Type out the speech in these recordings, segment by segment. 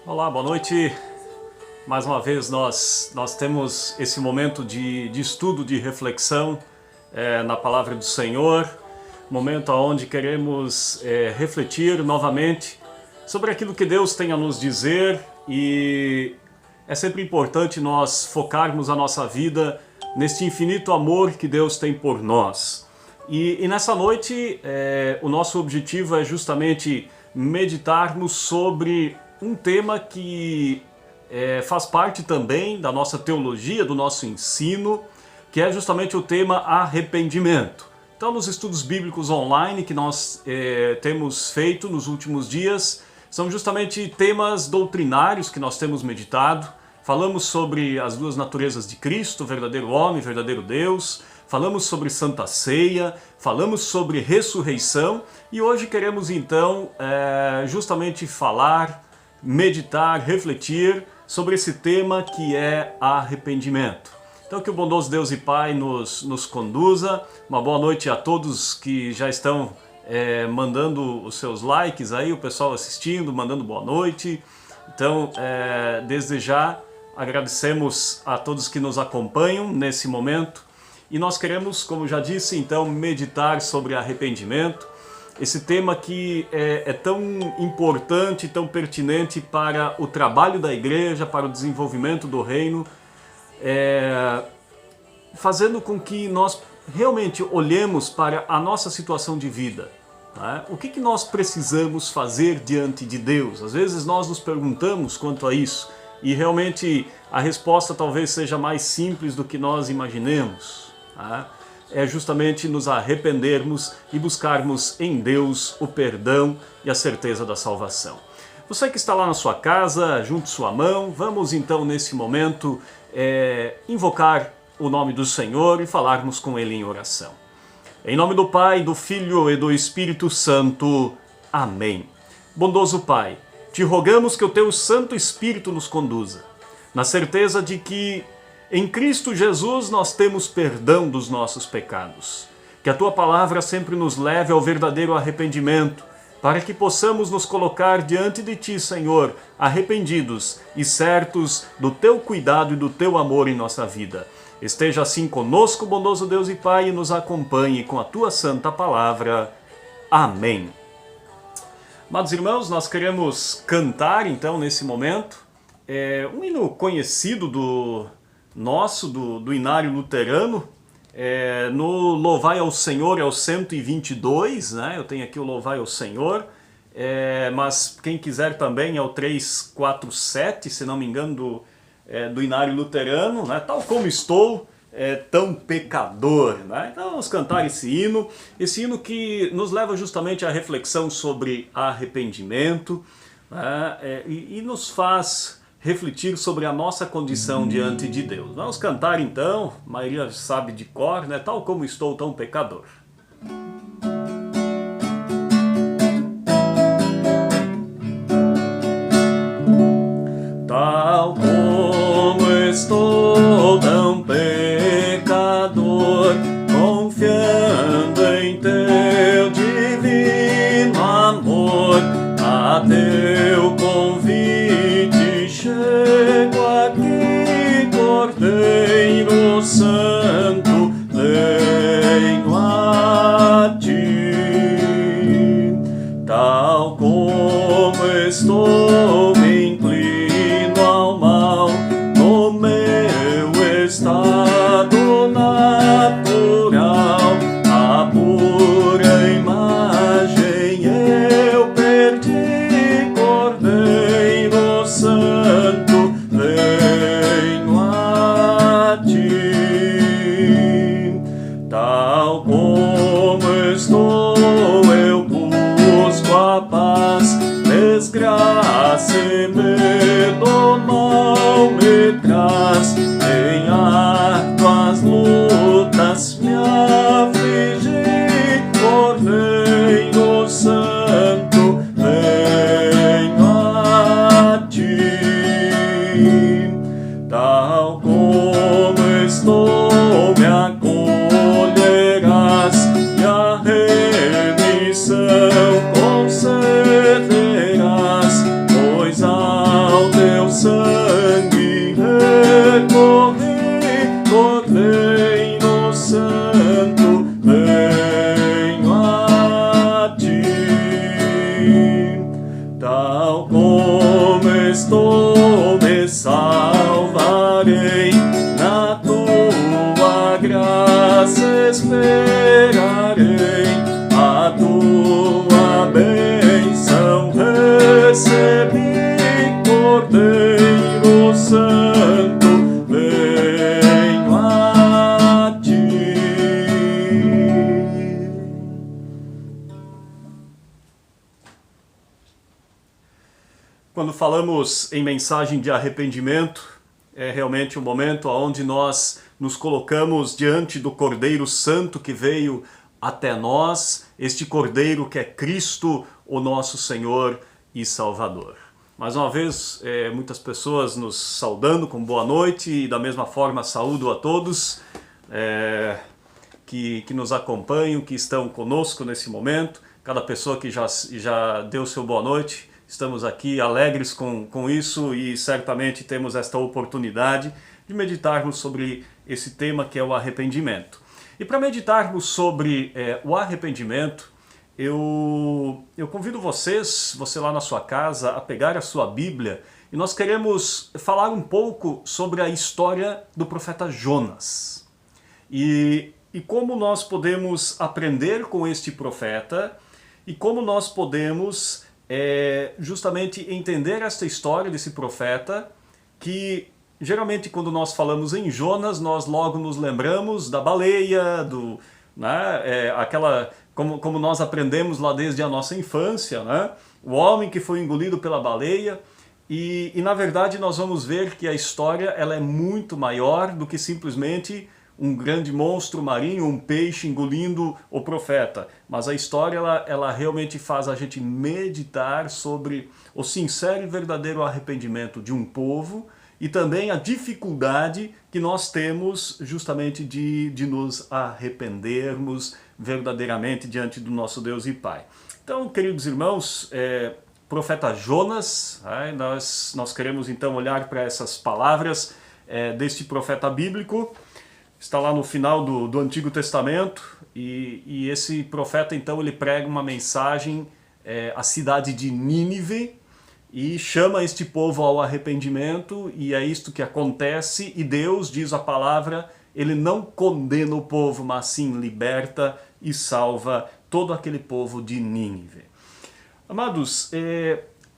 Olá, boa noite. Mais uma vez nós temos esse momento de estudo, de reflexão na Palavra do Senhor, momento onde queremos refletir novamente sobre aquilo que Deus tem a nos dizer, e é sempre importante nós focarmos a nossa vida neste infinito amor que Deus tem por nós. E nessa noite o nosso objetivo é justamente meditarmos sobre um tema que faz parte também da nossa teologia, do nosso ensino, que é justamente o tema arrependimento. Então, nos estudos bíblicos online que nós temos feito nos últimos dias, são justamente temas doutrinários que nós temos meditado. Falamos sobre as duas naturezas de Cristo, verdadeiro homem, verdadeiro Deus. Falamos sobre Santa Ceia, falamos sobre ressurreição, e hoje queremos então justamente falar, meditar, refletir sobre esse tema que é arrependimento. Então que o bondoso Deus e Pai nos conduza. Uma boa noite a todos que já estão mandando os seus likes aí, o pessoal assistindo, mandando boa noite. Então, desde já, agradecemos a todos que nos acompanham nesse momento. E nós queremos, como já disse, então, meditar sobre arrependimento. Esse tema que é tão importante, tão pertinente para o trabalho da igreja, para o desenvolvimento do reino, fazendo com que nós realmente olhemos para a nossa situação de vida. Né? O que nós precisamos fazer diante de Deus? Às vezes nós nos perguntamos quanto a isso, e realmente a resposta talvez seja mais simples do que nós imaginemos. É justamente nos arrependermos e buscarmos em Deus o perdão e a certeza da salvação. Você que está lá na sua casa, junte sua mão, vamos então nesse momento invocar o nome do Senhor e falarmos com Ele em oração. Em nome do Pai, do Filho e do Espírito Santo. Amém. Bondoso Pai, te rogamos que o Teu Santo Espírito nos conduza, na certeza de que em Cristo Jesus nós temos perdão dos nossos pecados. Que a Tua Palavra sempre nos leve ao verdadeiro arrependimento, para que possamos nos colocar diante de Ti, Senhor, arrependidos e certos do Teu cuidado e do Teu amor em nossa vida. Esteja assim conosco, bondoso Deus e Pai, e nos acompanhe com a Tua Santa Palavra. Amém. Amados irmãos, nós queremos cantar então nesse momento um hino conhecido do Inário Luterano, no Louvai ao Senhor é o 122, né? Eu tenho aqui o Louvai ao Senhor, mas quem quiser também é o 347, se não me engano, do Inário Luterano, né? Tal como estou, tão pecador, né? Então vamos cantar esse hino que nos leva justamente à reflexão sobre arrependimento, né? E nos faz refletir sobre a nossa condição diante de Deus. Vamos cantar então, a maioria sabe de cor, né? Tal como estou, tão pecador. Tal como estou, tão pecador, confiando em Teu divino amor, a Teu convite chego aqui, Cordeiro Santo, venho a Ti. Tal como estou, me inclino ao mal, no meu estado natural, a pura imagem eu perdi, Cordeiro Santo, venho a Ti. Tal como estou, eu busco a paz, desgraça e medo mal me traz, em árduas lutas me afligi, Cordeiro Santo, venho a Ti. Tal como estou, me acolherás e a remissão concederás, pois ao tal como estou, me salvarei, na tua graça esperarei, a tua bênção recebi, Cordeiro Santo, venho a ti. Quando falamos em mensagem de arrependimento, é realmente um momento onde nós nos colocamos diante do Cordeiro Santo que veio até nós, este Cordeiro que é Cristo, o nosso Senhor e Salvador. Mais uma vez, muitas pessoas nos saudando com boa noite e da mesma forma saúdo a todos que nos acompanham, que estão conosco nesse momento, cada pessoa que já deu seu boa noite. Estamos aqui alegres com isso e certamente temos esta oportunidade de meditarmos sobre esse tema que é o arrependimento. E para meditarmos sobre o arrependimento, eu convido você lá na sua casa, a pegar a sua Bíblia e nós queremos falar um pouco sobre a história do profeta Jonas. E como nós podemos aprender com este profeta e como nós podemos justamente entender esta história desse profeta, que geralmente quando nós falamos em Jonas, nós logo nos lembramos da baleia, como nós aprendemos lá desde a nossa infância, né? O homem que foi engolido pela baleia, e na verdade nós vamos ver que a história ela é muito maior do que simplesmente um grande monstro marinho, um peixe engolindo o profeta. Mas a história ela realmente faz a gente meditar sobre o sincero e verdadeiro arrependimento de um povo e também a dificuldade que nós temos justamente de nos arrependermos verdadeiramente diante do nosso Deus e Pai. Então, queridos irmãos, profeta Jonas, nós queremos então olhar para essas palavras deste profeta bíblico. Está lá no final do Antigo Testamento e esse profeta então ele prega uma mensagem à cidade de Nínive e chama este povo ao arrependimento, e é isto que acontece, e Deus, diz a palavra, ele não condena o povo, mas sim liberta e salva todo aquele povo de Nínive. Amados,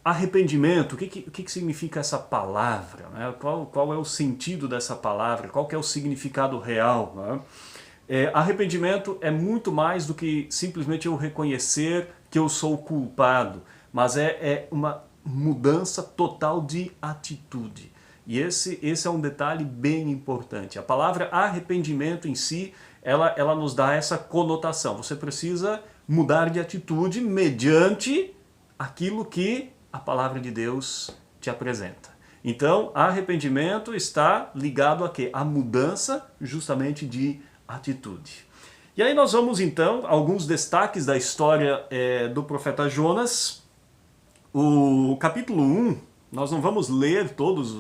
arrependimento, o que significa essa palavra? Né? Qual é o sentido dessa palavra? Qual que é o significado real? Né? Arrependimento é muito mais do que simplesmente eu reconhecer que eu sou culpado, mas é uma mudança total de atitude. E esse é um detalhe bem importante. A palavra arrependimento em si, ela nos dá essa conotação. Você precisa mudar de atitude mediante aquilo que a palavra de Deus te apresenta. Então, arrependimento está ligado a quê? A mudança justamente de atitude. E aí nós vamos então a alguns destaques da história do profeta Jonas. O capítulo 1, nós não vamos ler todos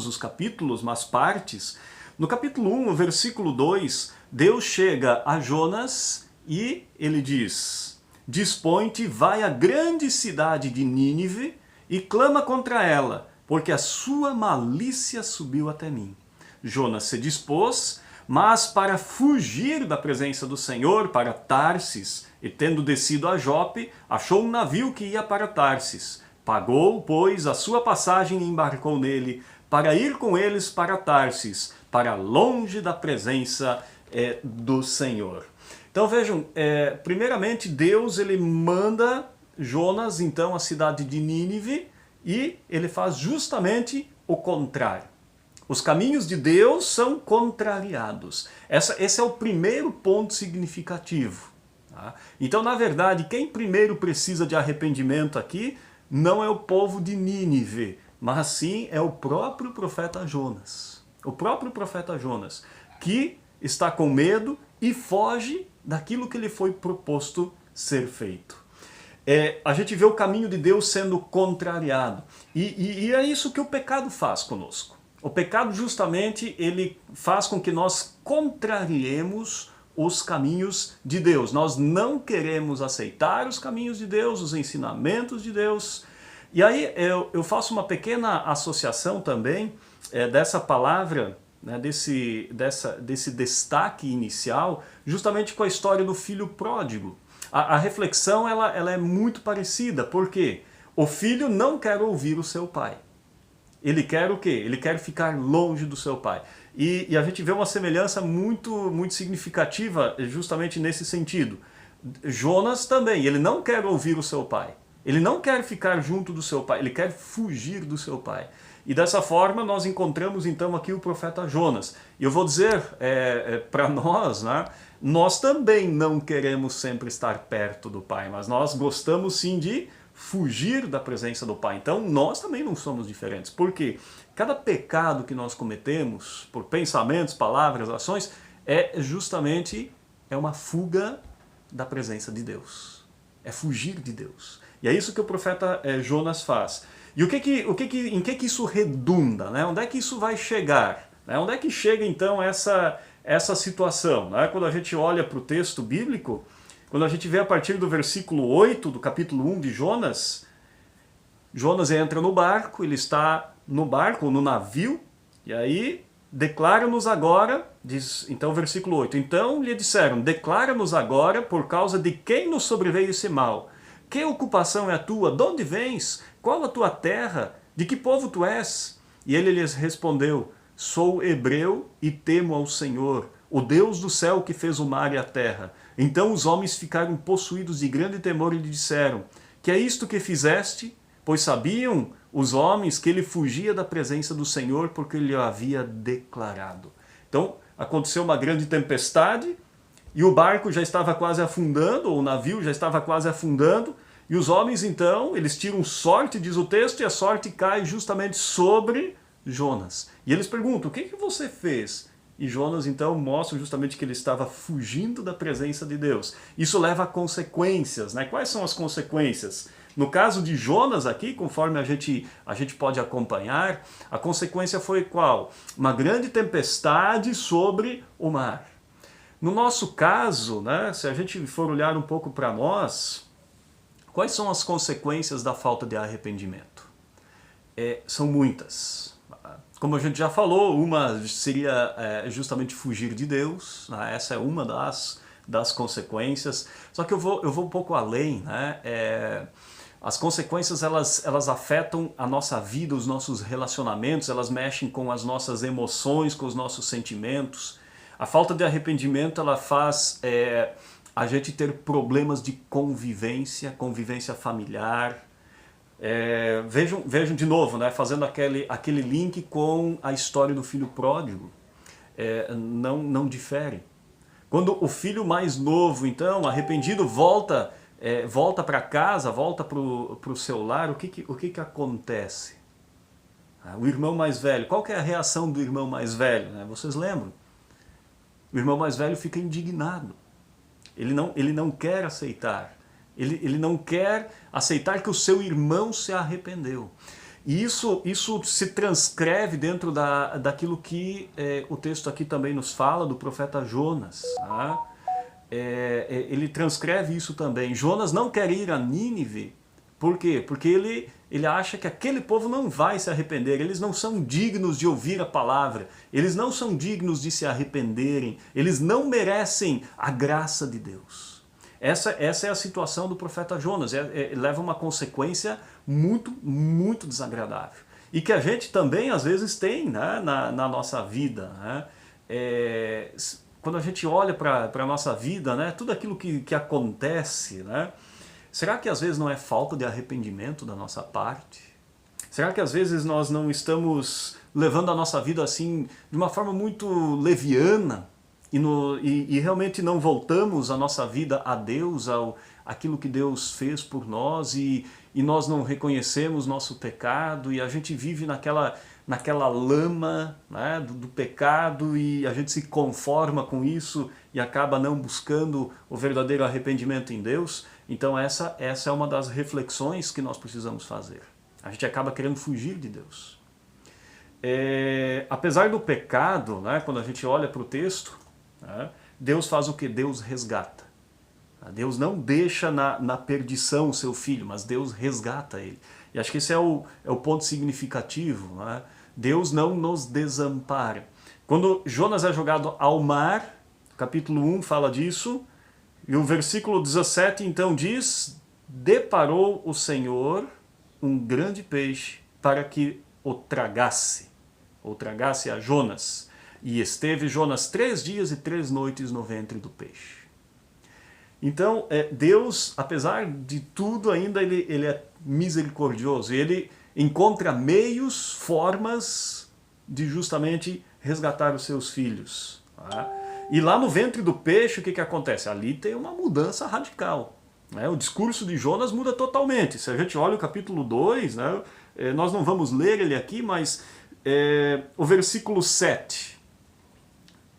os capítulos, mas partes. No capítulo 1, no versículo 2, Deus chega a Jonas e ele diz: dispõe-te, vai à grande cidade de Nínive e clama contra ela, porque a sua malícia subiu até mim. Jonas se dispôs, mas para fugir da presença do Senhor para Tarsis, e tendo descido a Jope, achou um navio que ia para Tarsis. Pagou, pois, a sua passagem e embarcou nele, para ir com eles para Tarsis, para longe da presença do Senhor. Então vejam, primeiramente Deus ele manda Jonas então à cidade de Nínive e ele faz justamente o contrário. Os caminhos de Deus são contrariados. Esse é o primeiro ponto significativo. Tá? Então, na verdade, quem primeiro precisa de arrependimento aqui não é o povo de Nínive, mas sim é o próprio profeta Jonas. O próprio profeta Jonas, que está com medo e foge daquilo que lhe foi proposto ser feito. A gente vê o caminho de Deus sendo contrariado. E é isso que o pecado faz conosco. O pecado justamente ele faz com que nós contrariemos os caminhos de Deus. Nós não queremos aceitar os caminhos de Deus, os ensinamentos de Deus. E aí eu faço uma pequena associação também dessa palavra, né, desse destaque inicial, justamente com a história do filho pródigo. A reflexão ela é muito parecida, porque o filho não quer ouvir o seu pai. Ele quer o quê? Ele quer ficar longe do seu pai. E a gente vê uma semelhança muito significativa justamente nesse sentido. Jonas também, ele não quer ouvir o seu pai. Ele não quer ficar junto do seu pai, ele quer fugir do seu pai. E dessa forma nós encontramos então aqui o profeta Jonas. E eu vou dizer para nós, né, nós também não queremos sempre estar perto do pai, mas nós gostamos sim de fugir da presença do pai. Então nós também não somos diferentes. Por quê? Cada pecado que nós cometemos, por pensamentos, palavras, ações, é justamente uma fuga da presença de Deus. É fugir de Deus. E é isso que o profeta Jonas faz. E em que isso redunda? Né? Onde é que isso vai chegar? Né? Onde é que chega então essa situação? Né? Quando a gente olha para o texto bíblico, quando a gente vê a partir do versículo 8 do capítulo 1 de Jonas, Jonas entra no barco, ele está no barco, no navio, e aí declara-nos agora, diz então o versículo 8, então lhe disseram, declara-nos agora por causa de quem nos sobreveio esse mal. Que ocupação é a tua? De onde vens? Qual a tua terra? De que povo tu és? E ele lhes respondeu, sou hebreu e temo ao Senhor, o Deus do céu que fez o mar e a terra. Então os homens ficaram possuídos de grande temor e lhe disseram, que é isto que fizeste? Pois sabiam os homens que ele fugia da presença do Senhor porque ele o havia declarado. Então aconteceu uma grande tempestade e o barco já estava quase afundando, ou o navio já estava quase afundando, e os homens então, eles tiram sorte, diz o texto, e a sorte cai justamente sobre Jonas. E eles perguntam, o que você fez? E Jonas então mostra justamente que ele estava fugindo da presença de Deus. Isso leva a consequências, né? Quais são as consequências? No caso de Jonas aqui, conforme a gente pode acompanhar, a consequência foi qual? Uma grande tempestade sobre o mar. No nosso caso, né, se a gente for olhar um pouco para nós, quais são as consequências da falta de arrependimento? São muitas. Como a gente já falou, uma seria justamente fugir de Deus, né? Essa é uma das consequências. Só que eu vou um pouco além, né? As consequências elas afetam a nossa vida, os nossos relacionamentos, elas mexem com as nossas emoções, com os nossos sentimentos. A falta de arrependimento ela faz a gente ter problemas de convivência familiar. Vejam de novo, né, fazendo aquele link com a história do filho pródigo. Não difere. Quando o filho mais novo, então, arrependido, volta para casa, volta para o seu lar, o que acontece? O irmão mais velho, qual que é a reação do irmão mais velho? Né? Vocês lembram? O irmão mais velho fica indignado. Ele não quer aceitar. Ele não quer aceitar que o seu irmão se arrependeu. E isso se transcreve dentro daquilo que o texto aqui também nos fala do profeta Jonas. Tá? Ele transcreve isso também. Jonas não quer ir a Nínive. Por quê? Porque ele acha que aquele povo não vai se arrepender, eles não são dignos de ouvir a palavra, eles não são dignos de se arrependerem, eles não merecem a graça de Deus. Essa é a situação do profeta Jonas, leva uma consequência muito desagradável. E que a gente também às vezes tem, né, na nossa vida. Né? Quando a gente olha para a nossa vida, né, tudo aquilo que acontece, né, será que às vezes não é falta de arrependimento da nossa parte? Será que às vezes nós não estamos levando a nossa vida assim de uma forma muito leviana e realmente não voltamos a nossa vida a Deus, aquilo que Deus fez por nós e nós não reconhecemos nosso pecado e a gente vive naquela lama, né, do pecado e a gente se conforma com isso e acaba não buscando o verdadeiro arrependimento em Deus? Então essa é uma das reflexões que nós precisamos fazer. A gente acaba querendo fugir de Deus. Apesar do pecado, né, quando a gente olha para o texto, né, Deus faz o que? Deus resgata. Deus não deixa na perdição o seu filho, mas Deus resgata ele. E acho que esse é o ponto significativo, né? Deus não nos desampara. Quando Jonas é jogado ao mar, capítulo 1 fala disso, e o versículo 17 então diz: deparou o Senhor um grande peixe para que o tragasse, ou tragasse a Jonas. E esteve Jonas 3 dias e 3 noites no ventre do peixe. Então, Deus, apesar de tudo, ainda ele é misericordioso. E ele encontra meios, formas de justamente resgatar os seus filhos. Tá? E lá no ventre do peixe, o que acontece? Ali tem uma mudança radical. Né? O discurso de Jonas muda totalmente. Se a gente olha o capítulo 2, né, nós não vamos ler ele aqui, mas o versículo 7.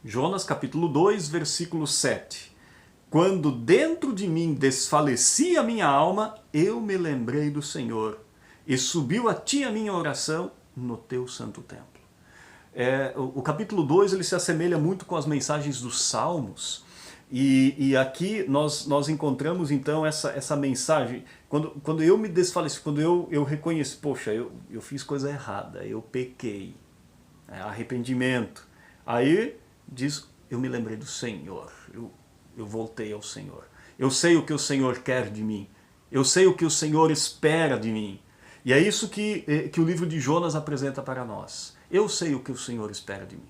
Jonas capítulo 2, versículo 7. Quando dentro de mim desfalecia a minha alma, eu me lembrei do Senhor, e subiu a ti a minha oração no teu santo templo. O capítulo 2 ele se assemelha muito com as mensagens dos Salmos, e aqui nós encontramos então essa mensagem. Quando eu me desfaleci, quando eu reconheci, poxa, eu fiz coisa errada, eu pequei, arrependimento, aí diz, eu me lembrei do Senhor, eu voltei ao Senhor. Eu sei o que o Senhor quer de mim. Eu sei o que o Senhor espera de mim. E é isso que o livro de Jonas apresenta para nós. Eu sei o que o Senhor espera de mim.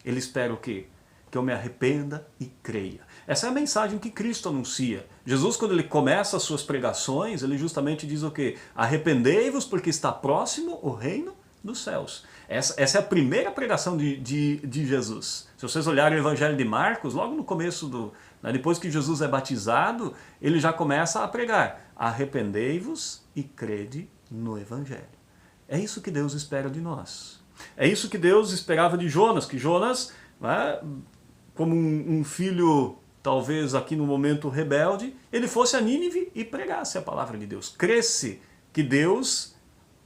Ele espera o quê? Que eu me arrependa e creia. Essa é a mensagem que Cristo anuncia. Jesus, quando ele começa as suas pregações, ele justamente diz o quê? Arrependei-vos porque está próximo o reino dos céus. Essa é a primeira pregação de Jesus. Se vocês olharem o Evangelho de Marcos, logo no começo, depois que Jesus é batizado, ele já começa a pregar. Arrependei-vos e crede no Evangelho. É isso que Deus espera de nós. É isso que Deus esperava de Jonas, que Jonas, né, como um filho, talvez aqui no momento rebelde, ele fosse a Nínive e pregasse a palavra de Deus. Cresce que Deus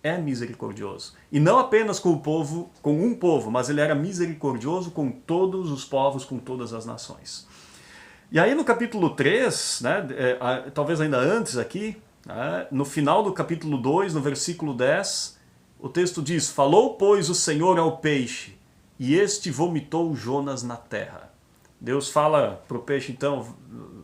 é misericordioso. E não apenas com um povo, mas ele era misericordioso com todos os povos, com todas as nações. E aí no capítulo 3, né, talvez ainda antes aqui, no final do capítulo 2, no versículo 10, o texto diz: falou, pois, o Senhor ao peixe, e este vomitou Jonas na terra. Deus fala para o peixe, então,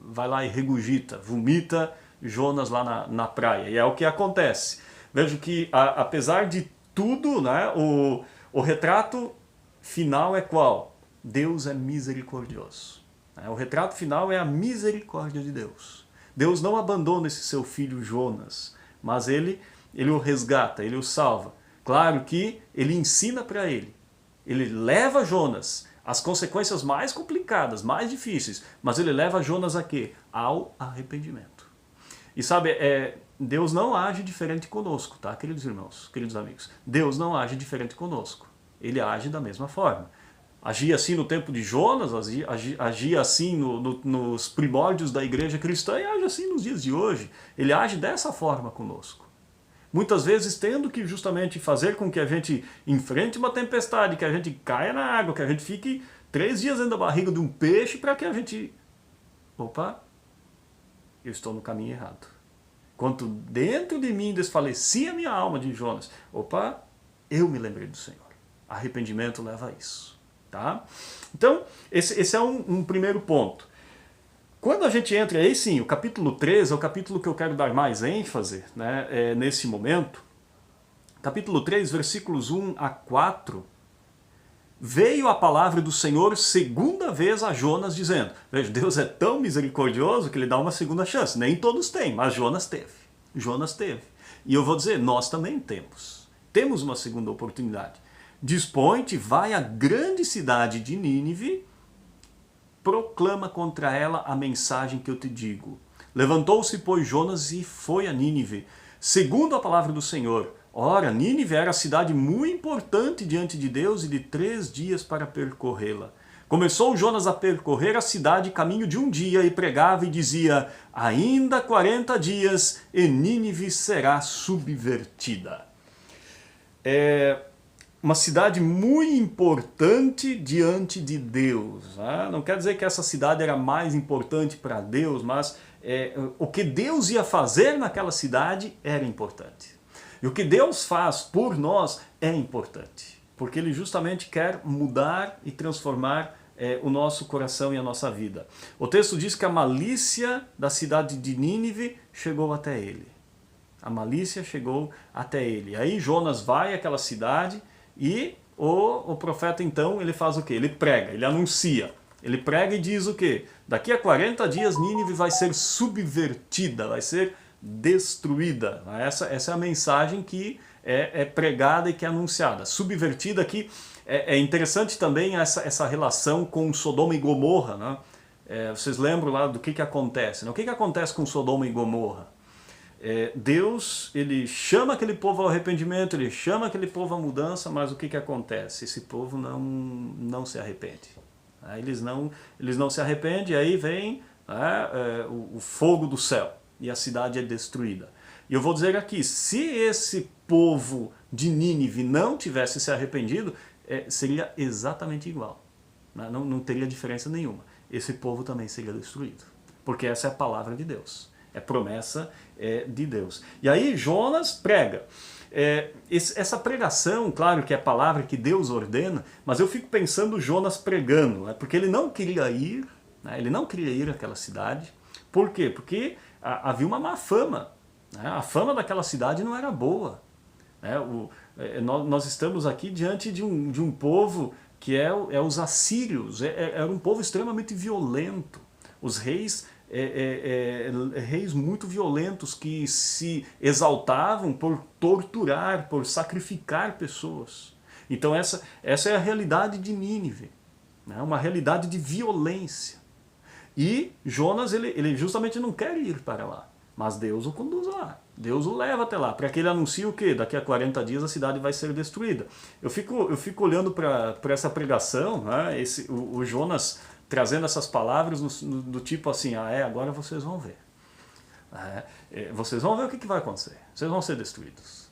vai lá e regurgita, vomita Jonas lá na praia. E é o que acontece. Vejo que, apesar de tudo, né, o retrato final é qual? Deus é misericordioso. O retrato final é a misericórdia de Deus. Deus não abandona esse seu filho Jonas, mas ele o resgata, ele o salva. Claro que ele ensina para ele leva Jonas às consequências mais complicadas, mais difíceis, mas ele leva Jonas a quê? Ao arrependimento. E sabe, Deus não age diferente conosco, tá, queridos irmãos, queridos amigos? Deus não age diferente conosco. Ele age da mesma forma. Agia assim no tempo de Jonas, agia assim nos primórdios da igreja cristã e age assim nos dias de hoje. Ele age dessa forma conosco. Muitas vezes tendo que justamente fazer com que a gente enfrente uma tempestade, que a gente caia na água, que a gente fique 3 dias dentro da barriga de um peixe para que a gente... Opa, eu estou no caminho errado. Quanto dentro de mim desfalecia a minha alma, de Jonas. Opa, eu me lembrei do Senhor. Arrependimento leva a isso. Tá? Então, esse é um primeiro ponto. Quando a gente entra aí, sim, o capítulo 3 é o capítulo que eu quero dar mais ênfase, né, nesse momento. Capítulo 3, versículos 1 a 4. Veio a palavra do Senhor segunda vez a Jonas, dizendo... Veja, Deus é tão misericordioso que ele dá uma segunda chance. Nem todos têm, mas Jonas teve. Jonas teve. E eu vou dizer, nós também temos. Temos uma segunda oportunidade. Dispõe-te, vai à grande cidade de Nínive, proclama contra ela a mensagem que eu te digo. Levantou-se, pois, Jonas e foi a Nínive, segundo a palavra do Senhor. Ora, Nínive era cidade muito importante diante de Deus e de 3 dias para percorrê-la. Começou Jonas a percorrer a cidade caminho de 1 dia e pregava e dizia: ainda 40 dias e Nínive será subvertida. uma cidade muito importante diante de Deus. Né? Não quer dizer que essa cidade era mais importante para Deus, mas o que Deus ia fazer naquela cidade era importante. E o que Deus faz por nós é importante, porque Ele justamente quer mudar e transformar o nosso coração e a nossa vida. O texto diz que a malícia da cidade de Nínive chegou até ele. A malícia chegou até ele. Aí Jonas vai àquela cidade e o profeta então, ele faz o quê? Ele prega, ele anuncia. Ele prega e diz o quê? Daqui a 40 dias Nínive vai ser subvertida, vai ser destruída. Essa é a mensagem que é pregada e que é anunciada. Subvertida aqui, é interessante também essa relação com Sodoma e Gomorra. Né? Vocês lembram lá do que acontece? Né? O que acontece com Sodoma e Gomorra? Deus, ele chama aquele povo ao arrependimento, ele chama aquele povo à mudança, mas o que acontece? Esse povo não se arrepende. Eles não se arrependem, e aí vem o fogo do céu e a cidade é destruída. E eu vou dizer aqui, se esse povo de Nínive não tivesse se arrependido, seria exatamente igual. Não teria diferença nenhuma. Esse povo também seria destruído. Porque essa é a palavra de Deus. É promessa de Deus. E aí Jonas prega. Essa pregação, claro que é a palavra que Deus ordena, mas eu fico pensando Jonas pregando, porque ele não queria ir, ele não queria ir àquela cidade. Por quê? Porque havia uma má fama. A fama daquela cidade não era boa. Nós estamos aqui diante de um povo que é os assírios. Era um povo extremamente violento. Os reis reis muito violentos que se exaltavam por torturar, por sacrificar pessoas. Então essa é a realidade de Nínive, né? Uma realidade de violência. E Jonas, ele justamente não quer ir para lá, mas Deus o conduz lá. Deus o leva até lá, para que ele anuncie o quê? Daqui a 40 dias a cidade vai ser destruída. Eu fico olhando para essa pregação, né? O Jonas trazendo essas palavras do tipo assim, agora vocês vão ver. Vocês vão ver o que vai acontecer. Vocês vão ser destruídos.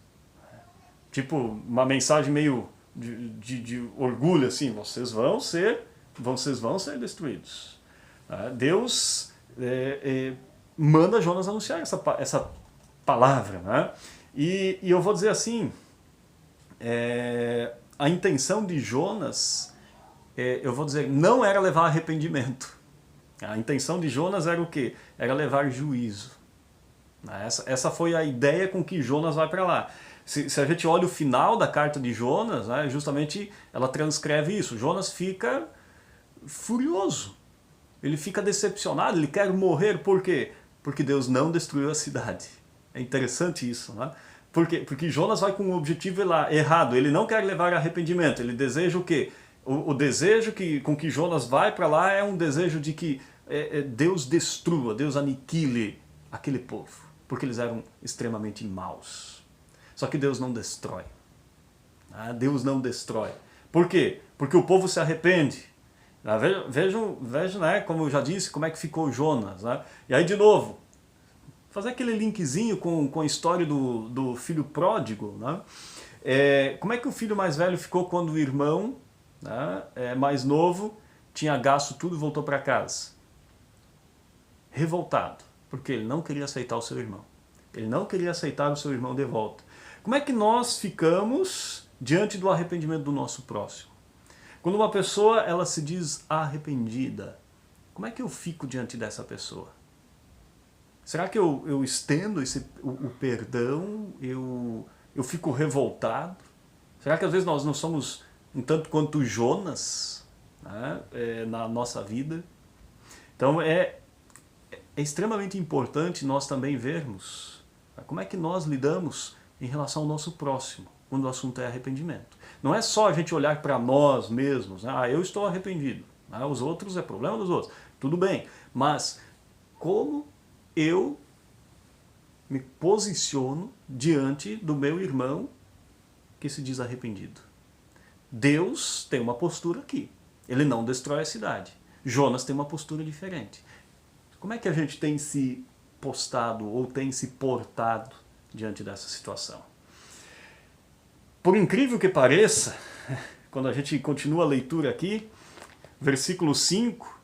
Tipo, uma mensagem meio de orgulho, assim, vocês vão ser destruídos. Deus manda Jonas anunciar essa palavra. Né? E eu vou dizer assim, a intenção de Jonas, eu vou dizer, não era levar arrependimento. A intenção de Jonas era o quê? Era levar juízo. Essa foi a ideia com que Jonas vai para lá. Se a gente olha o final da carta de Jonas, justamente ela transcreve isso. Jonas fica furioso. Ele fica decepcionado, ele quer morrer. Por quê? Porque Deus não destruiu a cidade. É interessante isso, né? Porque Jonas vai com um objetivo errado. Ele não quer levar arrependimento. Ele deseja o quê? O desejo com que Jonas vai para lá é um desejo de que Deus destrua, Deus aniquile aquele povo, porque eles eram extremamente maus. Só que Deus não destrói. Deus não destrói. Por quê? Porque o povo se arrepende. Vejam, né, como eu já disse, como é que ficou Jonas. Né? E aí, de novo, fazer aquele linkzinho com a história do filho pródigo. Né? Como é que o filho mais velho ficou quando o irmão mais novo tinha gasto tudo e voltou para casa? Revoltado, porque ele não queria aceitar o seu irmão. Ele não queria aceitar o seu irmão de volta. Como é que nós ficamos diante do arrependimento do nosso próximo? Quando uma pessoa ela se diz arrependida, como é que eu fico diante dessa pessoa? Será que eu estendo o perdão? Eu fico revoltado? Será que às vezes nós não somos um tanto quanto Jonas, né, na nossa vida? Então é extremamente importante nós também vermos como é que nós lidamos em relação ao nosso próximo, quando o assunto é arrependimento. Não é só a gente olhar para nós mesmos, né? Eu estou arrependido, os outros é problema dos outros, tudo bem, mas como eu me posiciono diante do meu irmão que se diz arrependido? Deus tem uma postura aqui, ele não destrói a cidade. Jonas tem uma postura diferente. Como é que a gente tem se postado ou tem se portado diante dessa situação? Por incrível que pareça, quando a gente continua a leitura aqui, versículo 5,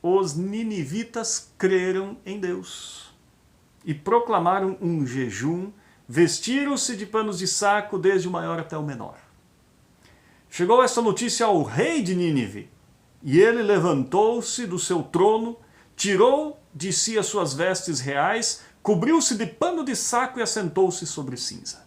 os ninivitas creram em Deus e proclamaram um jejum, vestiram-se de panos de saco, desde o maior até o menor. Chegou esta notícia ao rei de Nínive, e ele levantou-se do seu trono, tirou de si as suas vestes reais, cobriu-se de pano de saco e assentou-se sobre cinza.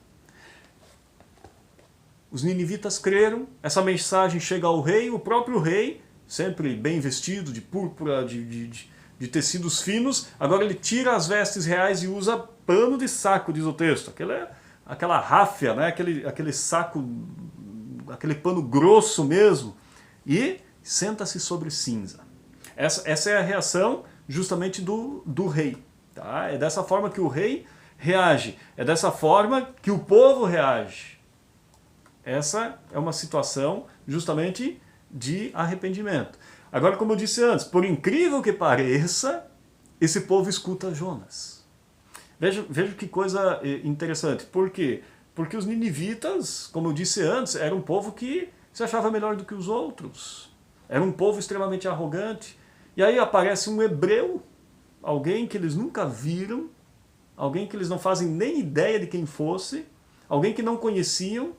Os ninivitas creram, essa mensagem chega ao rei, o próprio rei, sempre bem vestido, de púrpura, de tecidos finos, agora ele tira as vestes reais e usa pano de saco, diz o texto. Aquela ráfia, né? aquele saco, aquele pano grosso mesmo, e senta-se sobre cinza. Essa é a reação justamente do rei. Tá? É dessa forma que o rei reage, é dessa forma que o povo reage. Essa é uma situação justamente de arrependimento. Agora, como eu disse antes, por incrível que pareça, esse povo escuta Jonas. Veja que coisa interessante. Por quê? Porque os ninivitas, como eu disse antes, era um povo que se achava melhor do que os outros. Era um povo extremamente arrogante. E aí aparece um hebreu, alguém que eles nunca viram, alguém que eles não fazem nem ideia de quem fosse, alguém que não conheciam,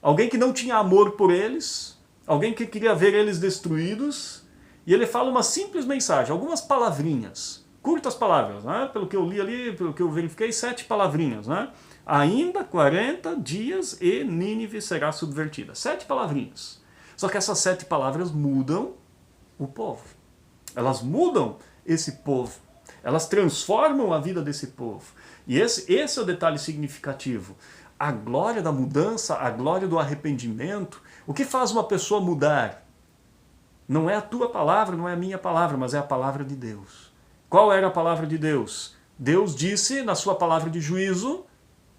alguém que não tinha amor por eles, alguém que queria ver eles destruídos, e ele fala uma simples mensagem, algumas palavrinhas, curtas palavras, né? Pelo que eu li ali, pelo que eu verifiquei, 7 palavrinhas, né? Ainda 40 dias e Nínive será subvertida. 7 palavrinhas. Só que essas 7 palavras mudam o povo. Elas mudam esse povo. Elas transformam a vida desse povo. E esse é o detalhe significativo. A glória da mudança, a glória do arrependimento. O que faz uma pessoa mudar? Não é a tua palavra, não é a minha palavra, mas é a palavra de Deus. Qual era a palavra de Deus? Deus disse na sua palavra de juízo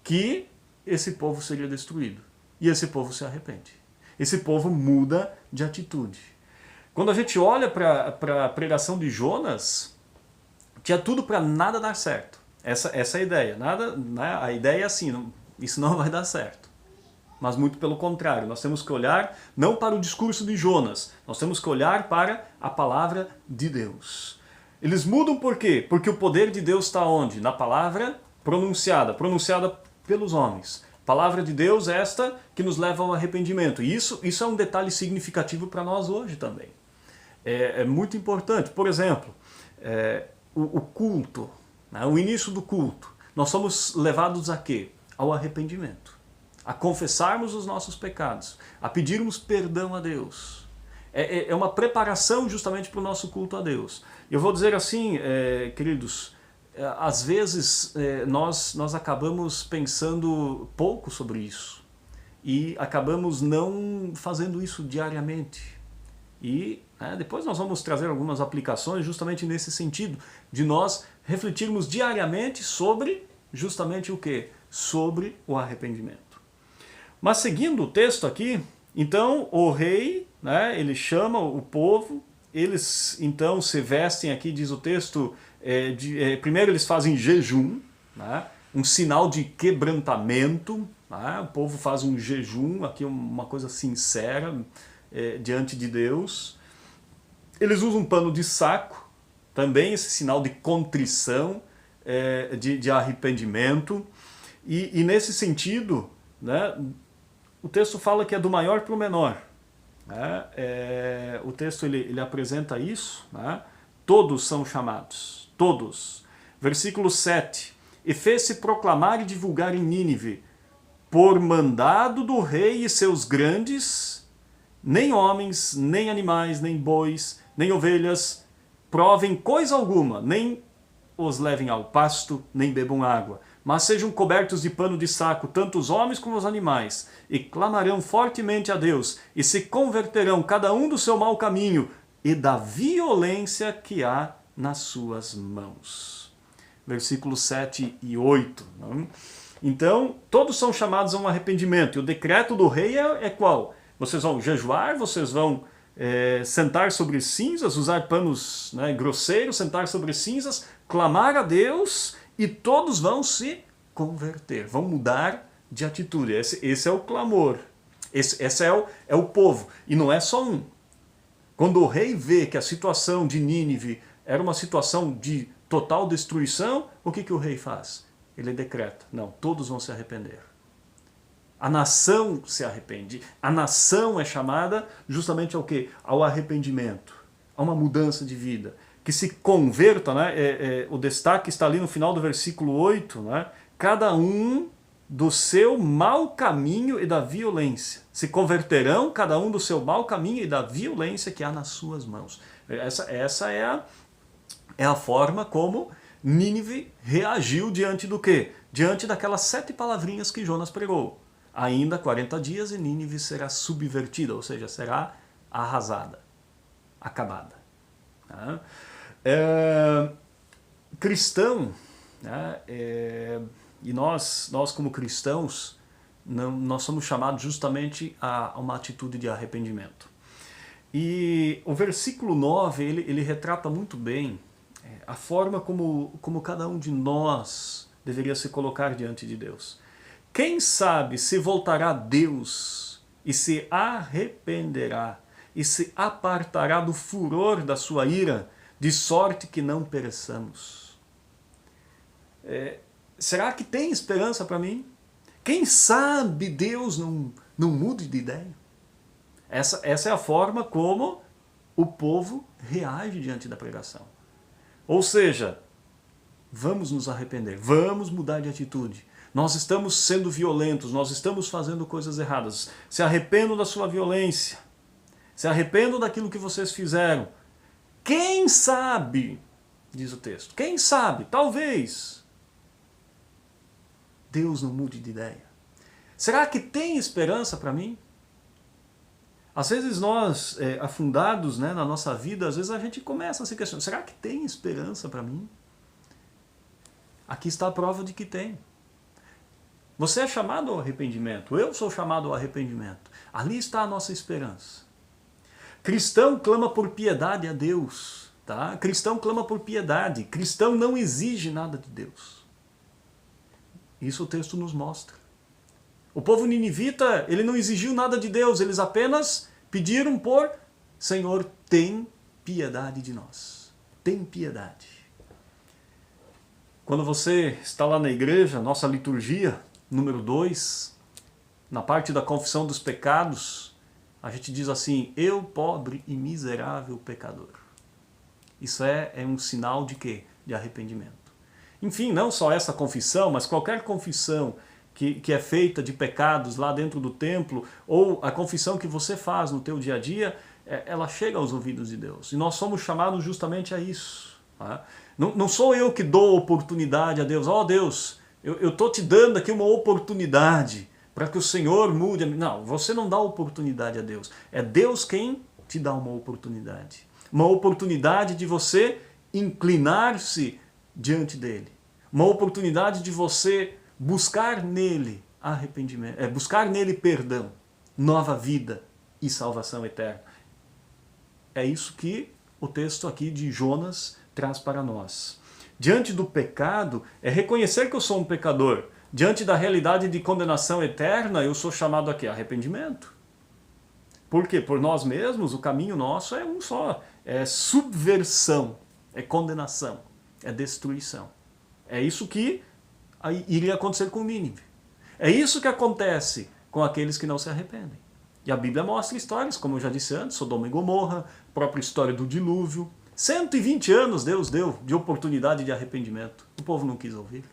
que esse povo seria destruído. E esse povo se arrepende. Esse povo muda de atitude. Quando a gente olha para a pregação de Jonas, tinha tudo para nada dar certo. Essa é a ideia. A ideia é assim, isso não vai dar certo. Mas muito pelo contrário, nós temos que olhar não para o discurso de Jonas, nós temos que olhar para a palavra de Deus. Eles mudam por quê? Porque o poder de Deus está onde? Na palavra pronunciada pelos homens. Palavra de Deus é esta que nos leva ao arrependimento. E isso é um detalhe significativo para nós hoje também. É muito importante. Por exemplo, o culto, né, o início do culto. Nós somos levados a quê? Ao arrependimento. A confessarmos os nossos pecados. A pedirmos perdão a Deus. É uma preparação justamente para o nosso culto a Deus. Eu vou dizer assim, queridos, às vezes nós acabamos pensando pouco sobre isso e acabamos não fazendo isso diariamente. E depois nós vamos trazer algumas aplicações justamente nesse sentido, de nós refletirmos diariamente sobre justamente o quê? Sobre o arrependimento. Mas seguindo o texto aqui, então o rei, ele chama o povo, eles então se vestem aqui, diz o texto, primeiro eles fazem jejum, um sinal de quebrantamento, o povo faz um jejum, aqui uma coisa sincera diante de Deus. Eles usam um pano de saco, também esse sinal de contrição, de arrependimento, e nesse sentido, o texto fala que é do maior para o menor. O texto ele apresenta isso, todos são chamados, todos. Versículo 7, e fez-se proclamar e divulgar em Nínive, por mandado do rei e seus grandes, nem homens, nem animais, nem bois, nem ovelhas, provem coisa alguma, nem os levem ao pasto, nem bebam água, mas sejam cobertos de pano de saco, tanto os homens como os animais, e clamarão fortemente a Deus, e se converterão cada um do seu mau caminho, e da violência que há nas suas mãos. Versículos 7 e 8. Então, todos são chamados a um arrependimento, e o decreto do rei é qual? Vocês vão jejuar, vocês vão sentar sobre cinzas, usar panos grosseiros, sentar sobre cinzas, clamar a Deus, e todos vão se converter, vão mudar de atitude. Esse é o clamor. Esse é o povo. E não é só um. Quando o rei vê que a situação de Nínive era uma situação de total destruição, o que o rei faz? Ele decreta: não, todos vão se arrepender. A nação se arrepende. A nação é chamada justamente ao quê? Ao arrependimento, a uma mudança de vida. Que se converta, né? O destaque está ali no final do versículo 8, né? Cada um do seu mau caminho e da violência. Se converterão cada um do seu mau caminho e da violência que há nas suas mãos. Essa é a forma como Nínive reagiu diante do quê? Diante daquelas 7 palavrinhas que Jonas pregou. Ainda 40 dias e Nínive será subvertida, ou seja, será arrasada, acabada. Cristão, né, e nós como cristãos, nós somos chamados justamente a uma atitude de arrependimento. E o versículo 9, ele retrata muito bem a forma como cada um de nós deveria se colocar diante de Deus. Quem sabe se voltará a Deus e se arrependerá e se apartará do furor da sua ira, de sorte que não pereçamos. Será que tem esperança para mim? Quem sabe Deus não mude de ideia? Essa é a forma como o povo reage diante da pregação. Ou seja, vamos nos arrepender, vamos mudar de atitude. Nós estamos sendo violentos, nós estamos fazendo coisas erradas. Se arrependam da sua violência. Se arrependam daquilo que vocês fizeram. Quem sabe, diz o texto, quem sabe, talvez, Deus não mude de ideia. Será que tem esperança para mim? Às vezes nós, afundados, né, na nossa vida, às vezes a gente começa a se questionar, será que tem esperança para mim? Aqui está a prova de que tem. Você é chamado ao arrependimento, eu sou chamado ao arrependimento. Ali está a nossa esperança. Cristão clama por piedade a Deus. Tá? Cristão clama por piedade. Cristão não exige nada de Deus. Isso o texto nos mostra. O povo ninivita, ele não exigiu nada de Deus, eles apenas pediram por: Senhor, tem piedade de nós. Tem piedade. Quando você está lá na igreja, nossa liturgia, número 2, na parte da confissão dos pecados, a gente diz assim: eu, pobre e miserável pecador. Isso é um sinal de quê? De arrependimento. Enfim, não só essa confissão, mas qualquer confissão que é feita de pecados lá dentro do templo, ou a confissão que você faz no teu dia a dia, ela chega aos ouvidos de Deus. E nós somos chamados justamente a isso. Tá? Não sou eu que dou oportunidade a Deus. Ó Deus, eu estou te dando aqui uma oportunidade para que o Senhor mude. Não, você não dá oportunidade a Deus. É Deus quem te dá uma oportunidade. Uma oportunidade de você inclinar-se diante dele. Uma oportunidade de você buscar nele arrependimento, buscar nele perdão, nova vida e salvação eterna. É isso que o texto aqui de Jonas traz para nós. Diante do pecado, é reconhecer que eu sou um pecador. Diante da realidade de condenação eterna, eu sou chamado aqui a arrependimento. Por quê? Por nós mesmos, o caminho nosso é um só. É subversão, é condenação, é destruição. É isso que iria acontecer com Nínive. É isso que acontece com aqueles que não se arrependem. E a Bíblia mostra histórias, como eu já disse antes, Sodoma e Gomorra, a própria história do dilúvio. 120 anos Deus deu de oportunidade de arrependimento. O povo não quis ouvir.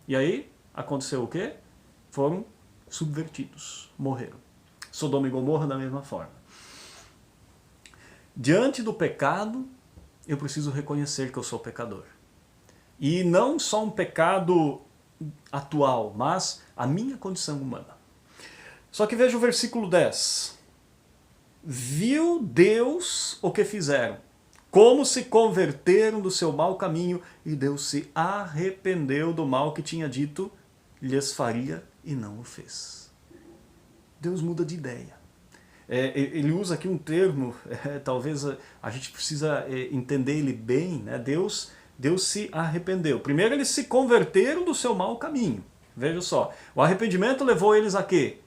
E aí, aconteceu o quê? Foram subvertidos, morreram. Sodoma e Gomorra da mesma forma. Diante do pecado, eu preciso reconhecer que eu sou pecador. E não só um pecado atual, mas a minha condição humana. Só que veja o versículo 10. Viu Deus o que fizeram, como se converteram do seu mau caminho, e Deus se arrependeu do mal que tinha dito lhes faria e não o fez. Deus muda de ideia. Ele usa aqui um termo, talvez a gente precisa entender ele bem, né? Deus se arrependeu. Primeiro eles se converteram do seu mau caminho. Veja só, o arrependimento levou eles a quê?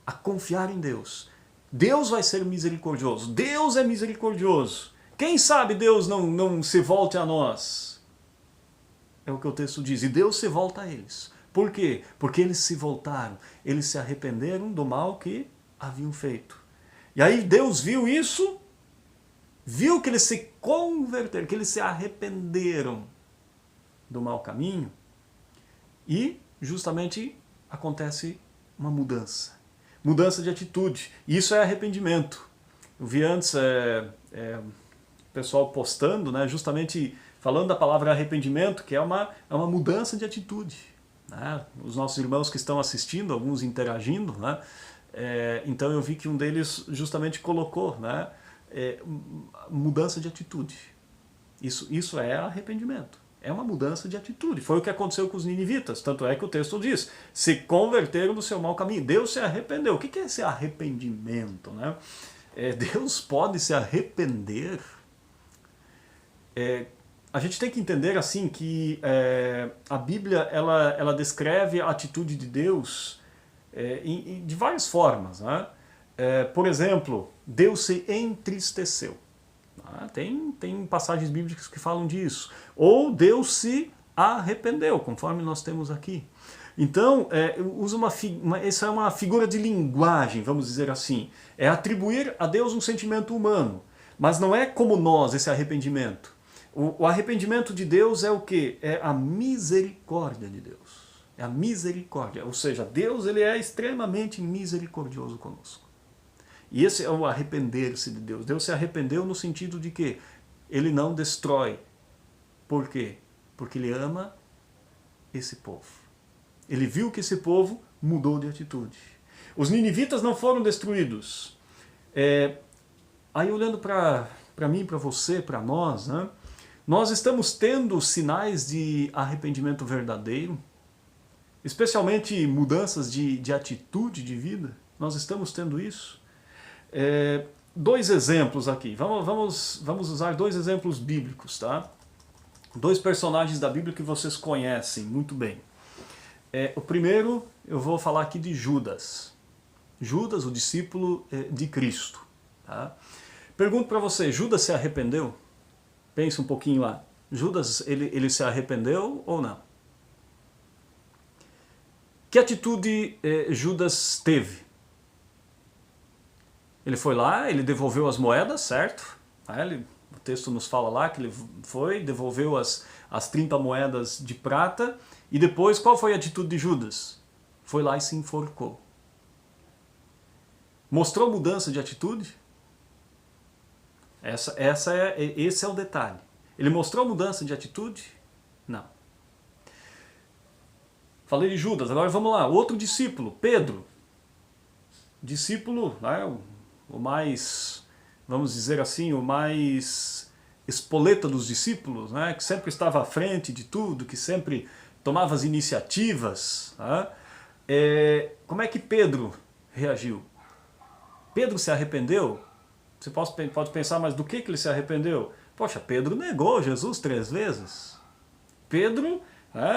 A confiar em Deus. Deus vai ser misericordioso. Deus é misericordioso. Quem sabe Deus não se volte a nós? É o que o texto diz. E Deus se volta a eles. Por quê? Porque eles se voltaram. Eles se arrependeram do mal que haviam feito. E aí Deus viu isso, viu que eles se converteram, que eles se arrependeram do mau caminho. E justamente acontece uma mudança. Mudança de atitude. Isso é arrependimento. Eu vi antes o pessoal postando, né, justamente falando da palavra arrependimento, que é uma mudança de atitude. Né? Os nossos irmãos que estão assistindo, alguns interagindo, né? Então eu vi que um deles justamente colocou, né, mudança de atitude. Isso é arrependimento. É uma mudança de atitude. Foi o que aconteceu com os ninivitas. Tanto é que o texto diz, se converteram do seu mau caminho. Deus se arrependeu. O que é esse arrependimento? Né? Deus pode se arrepender. A gente tem que entender assim que a Bíblia ela descreve a atitude de Deus de várias formas. Né? Por exemplo, Deus se entristeceu. Tem passagens bíblicas que falam disso. Ou Deus se arrependeu, conforme nós temos aqui. Então, essa é uma figura de linguagem, vamos dizer assim. É atribuir a Deus um sentimento humano. Mas não é como nós, esse arrependimento. O arrependimento de Deus é o quê? É a misericórdia de Deus. É a misericórdia. Ou seja, Deus ele é extremamente misericordioso conosco. E esse é o arrepender-se de Deus. Deus se arrependeu no sentido de que ele não destrói. Por quê? Porque ele ama esse povo. Ele viu que esse povo mudou de atitude. Os ninivitas não foram destruídos. Aí olhando para mim, para você, para nós, né? Nós estamos tendo sinais de arrependimento verdadeiro, especialmente mudanças de atitude de vida. Nós estamos tendo isso. Dois exemplos aqui. Vamos usar dois exemplos bíblicos, tá? Dois personagens da Bíblia que vocês conhecem muito bem. O primeiro, eu vou falar aqui de Judas. Judas, o discípulo de Cristo. Tá? Pergunto para você, Judas se arrependeu? Pensa um pouquinho lá. Judas, ele se arrependeu ou não? Que atitude Judas teve? Ele foi lá, ele devolveu as moedas, certo? O texto nos fala lá que ele foi, devolveu as 30 moedas de prata. E depois, qual foi a atitude de Judas? Foi lá e se enforcou. Mostrou mudança de atitude? Esse é o detalhe. Ele mostrou mudança de atitude? Não. Falei de Judas, agora vamos lá. Outro discípulo, Pedro. Discípulo, né, o mais, vamos dizer assim, o mais espoleta dos discípulos, né, que sempre estava à frente de tudo, que sempre tomava as iniciativas. Né? Como é que Pedro reagiu? Pedro se arrependeu? Você pode pensar, mas do que ele se arrependeu? Poxa, Pedro negou Jesus 3 vezes. Pedro,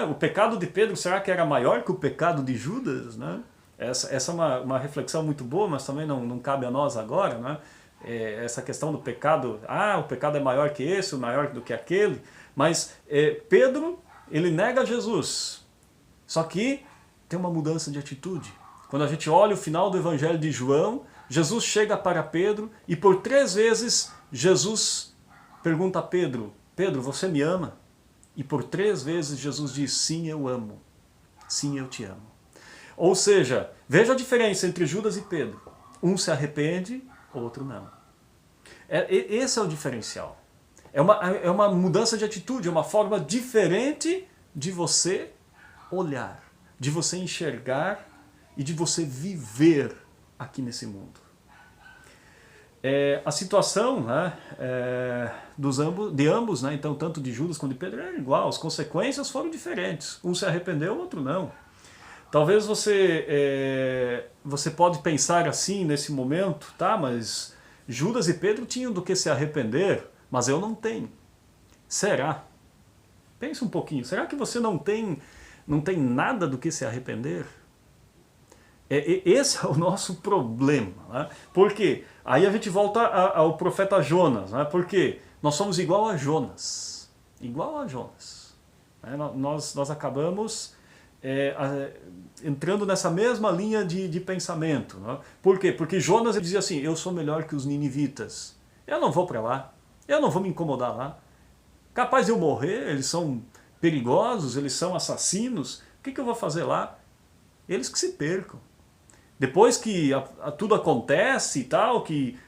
o pecado de Pedro, será que era maior que o pecado de Judas? Né? Essa é uma reflexão muito boa, mas também não cabe a nós agora. Né? Essa questão do pecado, o pecado é maior que esse, maior do que aquele. Mas Pedro, ele nega Jesus. Só que tem uma mudança de atitude. Quando a gente olha o final do Evangelho de João, Jesus chega para Pedro e por 3 vezes Jesus pergunta a Pedro, Pedro, você me ama? E por 3 vezes Jesus diz, sim, eu amo. Sim, eu te amo. Ou seja, veja a diferença entre Judas e Pedro. Um se arrepende, outro não. Esse é o diferencial. É uma mudança de atitude, é uma forma diferente de você olhar, de você enxergar e de você viver aqui nesse mundo. A situação, né, de ambos, né, então tanto de Judas quanto de Pedro, era igual, as consequências foram diferentes. Um se arrependeu, o outro não. Talvez você pode pensar assim nesse momento, tá, mas Judas e Pedro tinham do que se arrepender, mas eu não tenho. Será? Pensa um pouquinho, será que você não tem não tem nada do que se arrepender. Esse é o nosso problema, né? Por quê? Aí a gente volta ao profeta Jonas, né? Porque nós somos igual a Jonas. Igual a Jonas. Nós acabamos entrando nessa mesma linha de pensamento. Né? Por quê? Porque Jonas dizia assim, eu sou melhor que os ninivitas. Eu não vou para lá. Eu não vou me incomodar lá. Capaz de eu morrer, eles são perigosos, eles são assassinos. O que eu vou fazer lá? Eles que se percam. Depois que tudo acontece e tal, que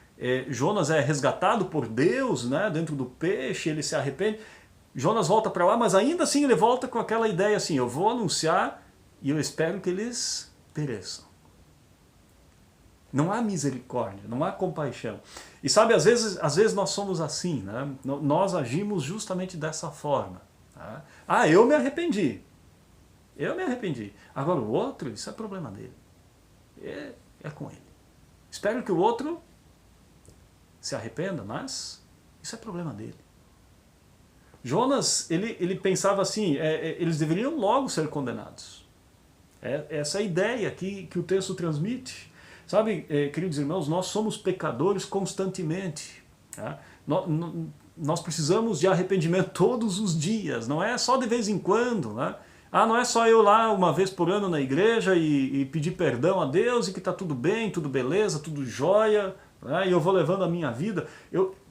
Jonas é resgatado por Deus, né, dentro do peixe, ele se arrepende, Jonas volta para lá, mas ainda assim ele volta com aquela ideia assim, eu vou anunciar e eu espero que eles pereçam. Não há misericórdia, não há compaixão. E sabe, às vezes nós somos assim, né? Nós agimos justamente dessa forma. Tá? Ah, eu me arrependi. Eu me arrependi. Agora o outro, isso é problema dele. É com ele. Espero que o outro se arrependa, mas isso é problema dele. Jonas, ele pensava assim, eles deveriam logo ser condenados. Essa é a ideia que o texto transmite. Sabe, queridos irmãos, nós somos pecadores constantemente. Tá? Nós precisamos de arrependimento todos os dias, não é só de vez em quando, né? Ah, não é só eu lá uma vez por ano na igreja e pedir perdão a Deus e que está tudo bem, tudo beleza, tudo jóia, né? E eu vou levando a minha vida,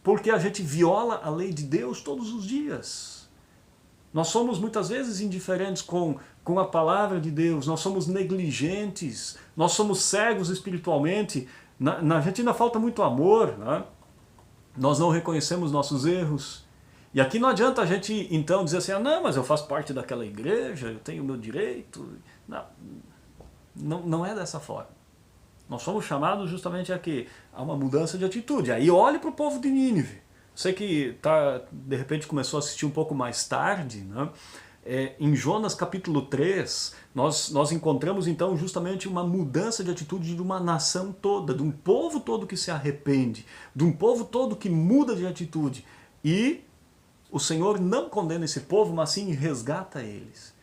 porque a gente viola a lei de Deus todos os dias. Nós somos muitas vezes indiferentes com a palavra de Deus, nós somos negligentes, nós somos cegos espiritualmente, a gente ainda falta muito amor, né? Nós não reconhecemos nossos erros. E aqui não adianta a gente então dizer assim, ah, não, mas eu faço parte daquela igreja, eu tenho o meu direito. Não é dessa forma. Nós somos chamados justamente a uma mudança de atitude. Aí olhe para o povo de Nínive. Você que de repente começou a assistir um pouco mais tarde, né? Em Jonas capítulo 3, nós encontramos então justamente uma mudança de atitude de uma nação toda, de um povo todo que se arrepende, de um povo todo que muda de atitude. E o Senhor não condena esse povo, mas sim resgata eles.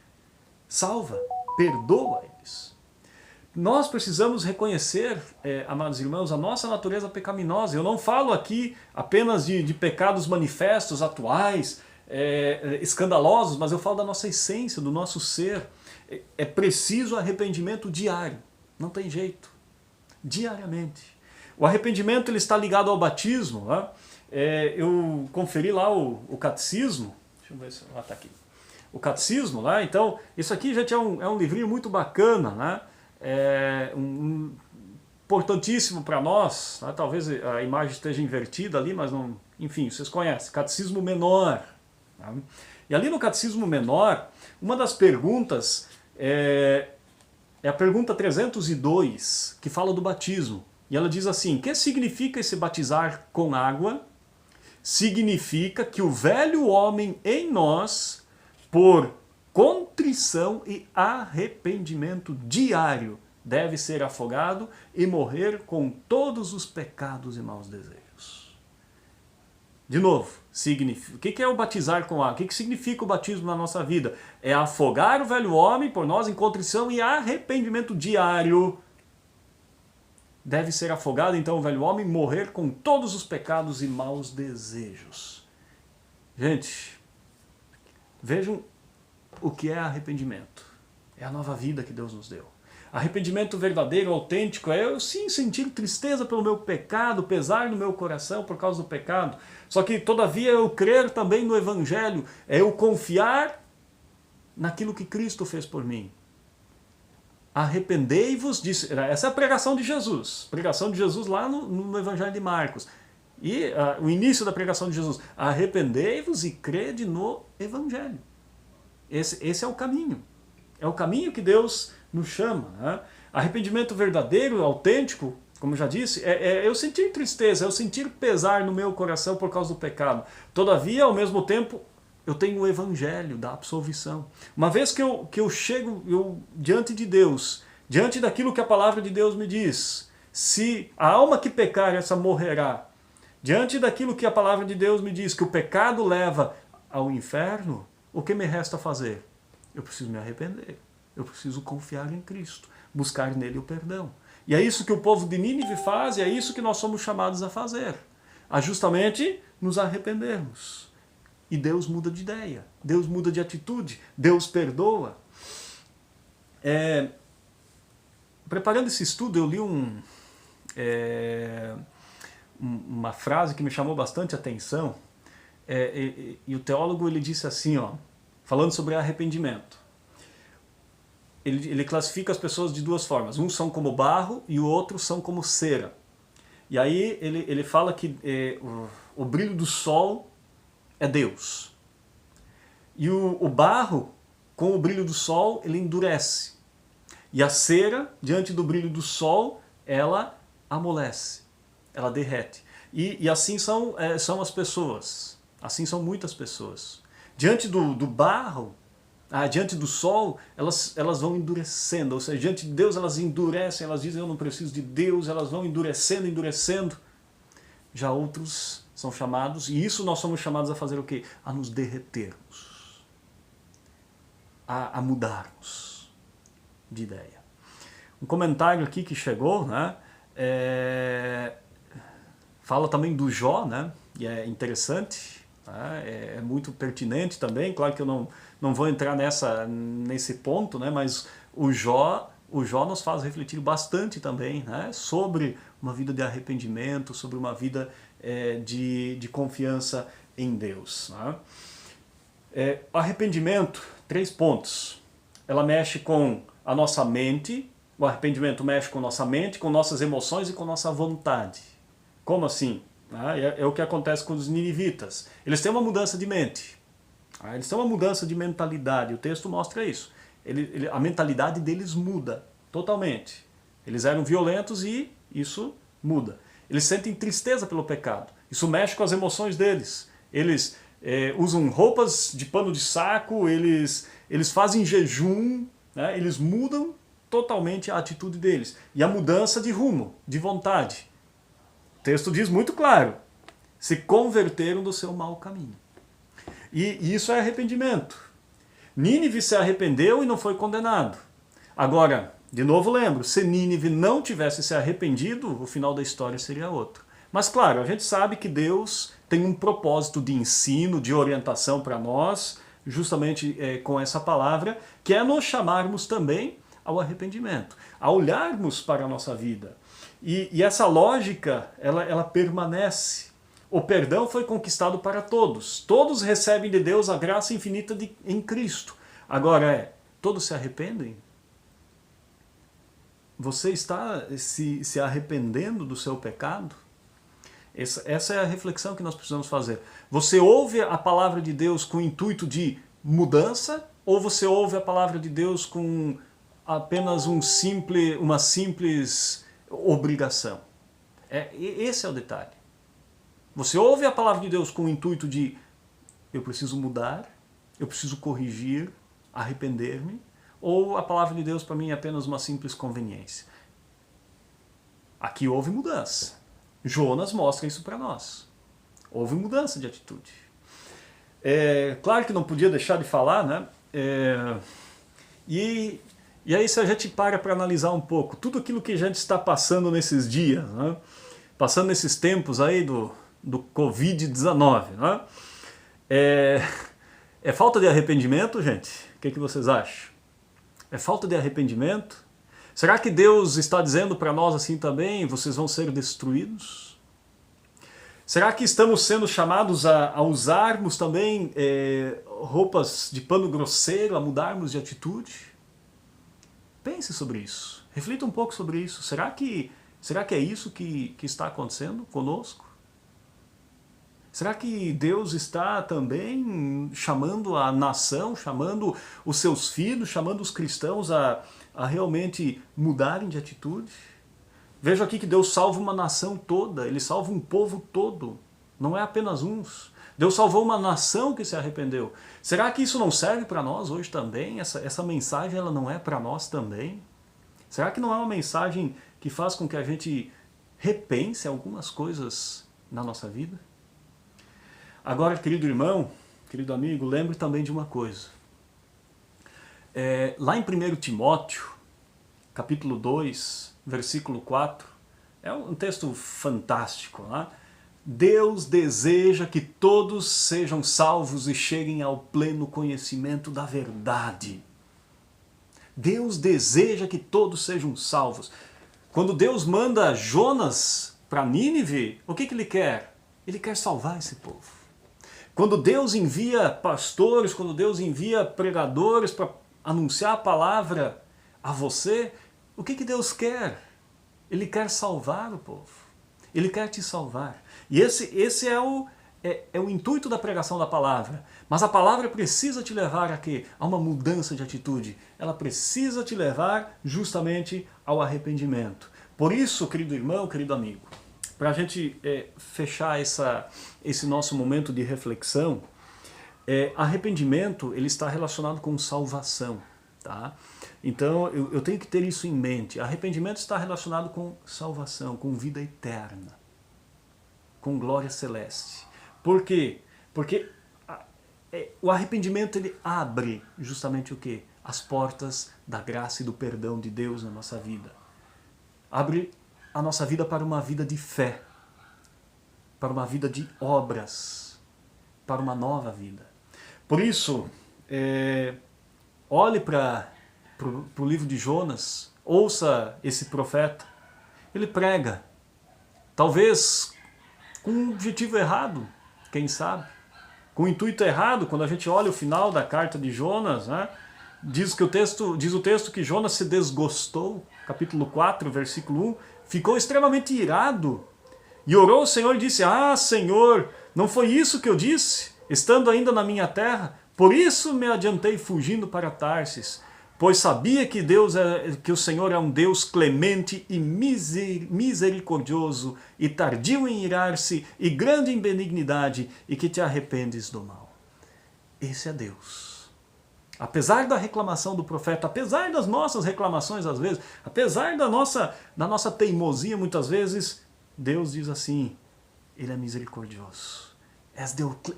Salva, perdoa eles. Nós precisamos reconhecer, amados irmãos, a nossa natureza pecaminosa. Eu não falo aqui apenas de pecados manifestos, atuais, escandalosos, mas eu falo da nossa essência, do nosso ser. É preciso arrependimento diário, não tem jeito, diariamente. O arrependimento ele está ligado ao batismo, né? Eu conferi lá o catecismo, deixa eu ver se está aqui. O catecismo lá, então, isso aqui, gente, é um livrinho muito bacana, né? Importantíssimo para nós, né? Talvez a imagem esteja invertida ali, mas não, enfim, vocês conhecem, Catecismo Menor. Tá? E ali no Catecismo Menor, uma das perguntas é a pergunta 302, que fala do batismo. E ela diz assim, o que significa esse batizar com água? Significa que o velho homem em nós, por contrição e arrependimento diário, deve ser afogado e morrer com todos os pecados e maus desejos. De novo, o que é o batizar com água? O que significa o batismo na nossa vida? É afogar o velho homem por nós em contrição e arrependimento diário. Deve ser afogado então o velho homem, morrer com todos os pecados e maus desejos. Gente, vejam o que é arrependimento. É a nova vida que Deus nos deu. Arrependimento verdadeiro, autêntico, é eu sim sentir tristeza pelo meu pecado, pesar no meu coração por causa do pecado. Só que todavia eu crer também no Evangelho, é eu confiar naquilo que Cristo fez por mim. Arrependei-vos disso. Essa é a pregação de Jesus. Pregação de Jesus lá no Evangelho de Marcos. E o início da pregação de Jesus. Arrependei-vos e crede no Evangelho. Esse é o caminho. É o caminho que Deus nos chama. Né? Arrependimento verdadeiro, autêntico, como eu já disse, é eu sentir tristeza, é eu sentir pesar no meu coração por causa do pecado. Todavia, ao mesmo tempo, eu tenho o Evangelho da absolvição. Uma vez que eu chego diante de Deus, diante daquilo que a palavra de Deus me diz, se a alma que pecar, essa morrerá. Diante daquilo que a palavra de Deus me diz, que o pecado leva ao inferno, o que me resta fazer? eu preciso me arrepender. Eu preciso confiar em Cristo, buscar nele o perdão. E é isso que o povo de Nínive faz, e é isso que nós somos chamados a fazer. A justamente nos arrependermos. E Deus muda de ideia, Deus muda de atitude, Deus perdoa. Preparando esse estudo, eu li uma frase que me chamou bastante atenção, e o teólogo ele disse assim, ó, falando sobre arrependimento. Ele classifica as pessoas de duas formas, uns são como barro e o outro são como cera. E aí ele fala que o brilho do sol é Deus. E o barro, com o brilho do sol, ele endurece. E a cera, diante do brilho do sol, ela amolece, ela derrete. E assim são as pessoas, assim são muitas pessoas. Diante do barro, diante do sol, elas vão endurecendo, ou seja, diante de Deus elas endurecem, elas dizem eu não preciso de Deus, elas vão endurecendo, endurecendo. Já outros são chamados, e isso nós somos chamados a fazer o quê? A nos derretermos, a mudarmos de ideia. Um comentário aqui que chegou, né, fala também do Jó, né, e é interessante, né, é muito pertinente também, claro que eu não vou entrar nesse ponto, né, mas o Jó nos faz refletir bastante também, né, sobre uma vida de arrependimento, sobre uma vida de confiança em Deus. Né. Arrependimento, 3 pontos. Ela mexe com a nossa mente, o arrependimento mexe com nossa mente, com nossas emoções e com nossa vontade. Como assim? É o que acontece com os ninivitas. Eles têm uma mudança de mente. Eles têm uma mudança de mentalidade. O texto mostra isso. A mentalidade deles muda totalmente. Eles eram violentos e isso muda. Eles sentem tristeza pelo pecado. Isso mexe com as emoções deles. Eles usam roupas de pano de saco, eles fazem jejum, né? Eles mudam totalmente a atitude deles. E a mudança de rumo, de vontade. O texto diz muito claro, se converteram do seu mau caminho. E isso é arrependimento. Nínive se arrependeu e não foi condenado. Agora, de novo lembro, se Nínive não tivesse se arrependido, o final da história seria outro. Mas claro, a gente sabe que Deus tem um propósito de ensino, de orientação para nós, justamente com essa palavra, que é nos chamarmos também ao arrependimento, a olharmos para a nossa vida. E essa lógica, ela permanece. O perdão foi conquistado para todos. Todos recebem de Deus a graça infinita em Cristo. Agora todos se arrependem? Você está se arrependendo do seu pecado? Essa é a reflexão que nós precisamos fazer. Você ouve a palavra de Deus com o intuito de mudança, ou você ouve a palavra de Deus com apenas uma simples obrigação? Esse é o detalhe. Você ouve a palavra de Deus com o intuito de eu preciso mudar, eu preciso corrigir, arrepender-me, ou a palavra de Deus para mim é apenas uma simples conveniência? Aqui houve mudança. Jonas mostra isso para nós. Houve mudança de atitude. Claro que não podia deixar de falar, né? E aí se a gente para analisar um pouco, tudo aquilo que a gente está passando nesses dias, né? Passando nesses tempos aí do Covid-19, né? É falta de arrependimento, gente? O que vocês acham? É falta de arrependimento? Será que Deus está dizendo para nós assim também, vocês vão ser destruídos? Será que estamos sendo chamados a usarmos também roupas de pano grosseiro, a mudarmos de atitude? Pense sobre isso, reflita um pouco sobre isso. Será que é isso que está acontecendo conosco? Será que Deus está também chamando a nação, chamando os seus filhos, chamando os cristãos a realmente mudarem de atitude? Veja aqui que Deus salva uma nação toda, Ele salva um povo todo, não é apenas uns. Deus salvou uma nação que se arrependeu. Será que isso não serve para nós hoje também? Essa mensagem ela não é para nós também? Será que não é uma mensagem que faz com que a gente repense algumas coisas na nossa vida? Agora, querido irmão, querido amigo, lembre também de uma coisa. Lá em 1 Timóteo, capítulo 2, versículo 4, é um texto fantástico, né? Deus deseja que todos sejam salvos e cheguem ao pleno conhecimento da verdade. Deus deseja que todos sejam salvos. Quando Deus manda Jonas para Nínive, o que ele quer? Ele quer salvar esse povo. Quando Deus envia pastores, quando Deus envia pregadores para anunciar a palavra a você, o que Deus quer? Ele quer salvar o povo. Ele quer te salvar. E esse é o intuito da pregação da palavra. Mas a palavra precisa te levar a quê? A uma mudança de atitude. Ela precisa te levar justamente ao arrependimento. Por isso, querido irmão, querido amigo, para a gente fechar esse nosso momento de reflexão, arrependimento ele está relacionado com salvação. Tá? Então eu tenho que ter isso em mente. Arrependimento está relacionado com salvação, com vida eterna, com glória celeste. Por quê? Porque o arrependimento ele abre justamente o quê? As portas da graça e do perdão de Deus na nossa vida. Abre a nossa vida para uma vida de fé, para uma vida de obras, para uma nova vida. Por isso, olhe para o livro de Jonas, ouça esse profeta, ele prega, talvez com um objetivo errado, quem sabe, com o intuito errado. Quando a gente olha o final da carta de Jonas, né, diz o texto que Jonas se desgostou, capítulo 4, versículo 1, ficou extremamente irado, e orou ao Senhor e disse: "Ah, Senhor, não foi isso que eu disse, estando ainda na minha terra? Por isso me adiantei fugindo para Tarsis, pois sabia que o Senhor é um Deus clemente e misericordioso, e tardio em irar-se, e grande em benignidade, e que te arrependes do mal." Esse é Deus. Apesar da reclamação do profeta, apesar das nossas reclamações às vezes, apesar da nossa teimosia muitas vezes, Deus diz assim: Ele é misericordioso, é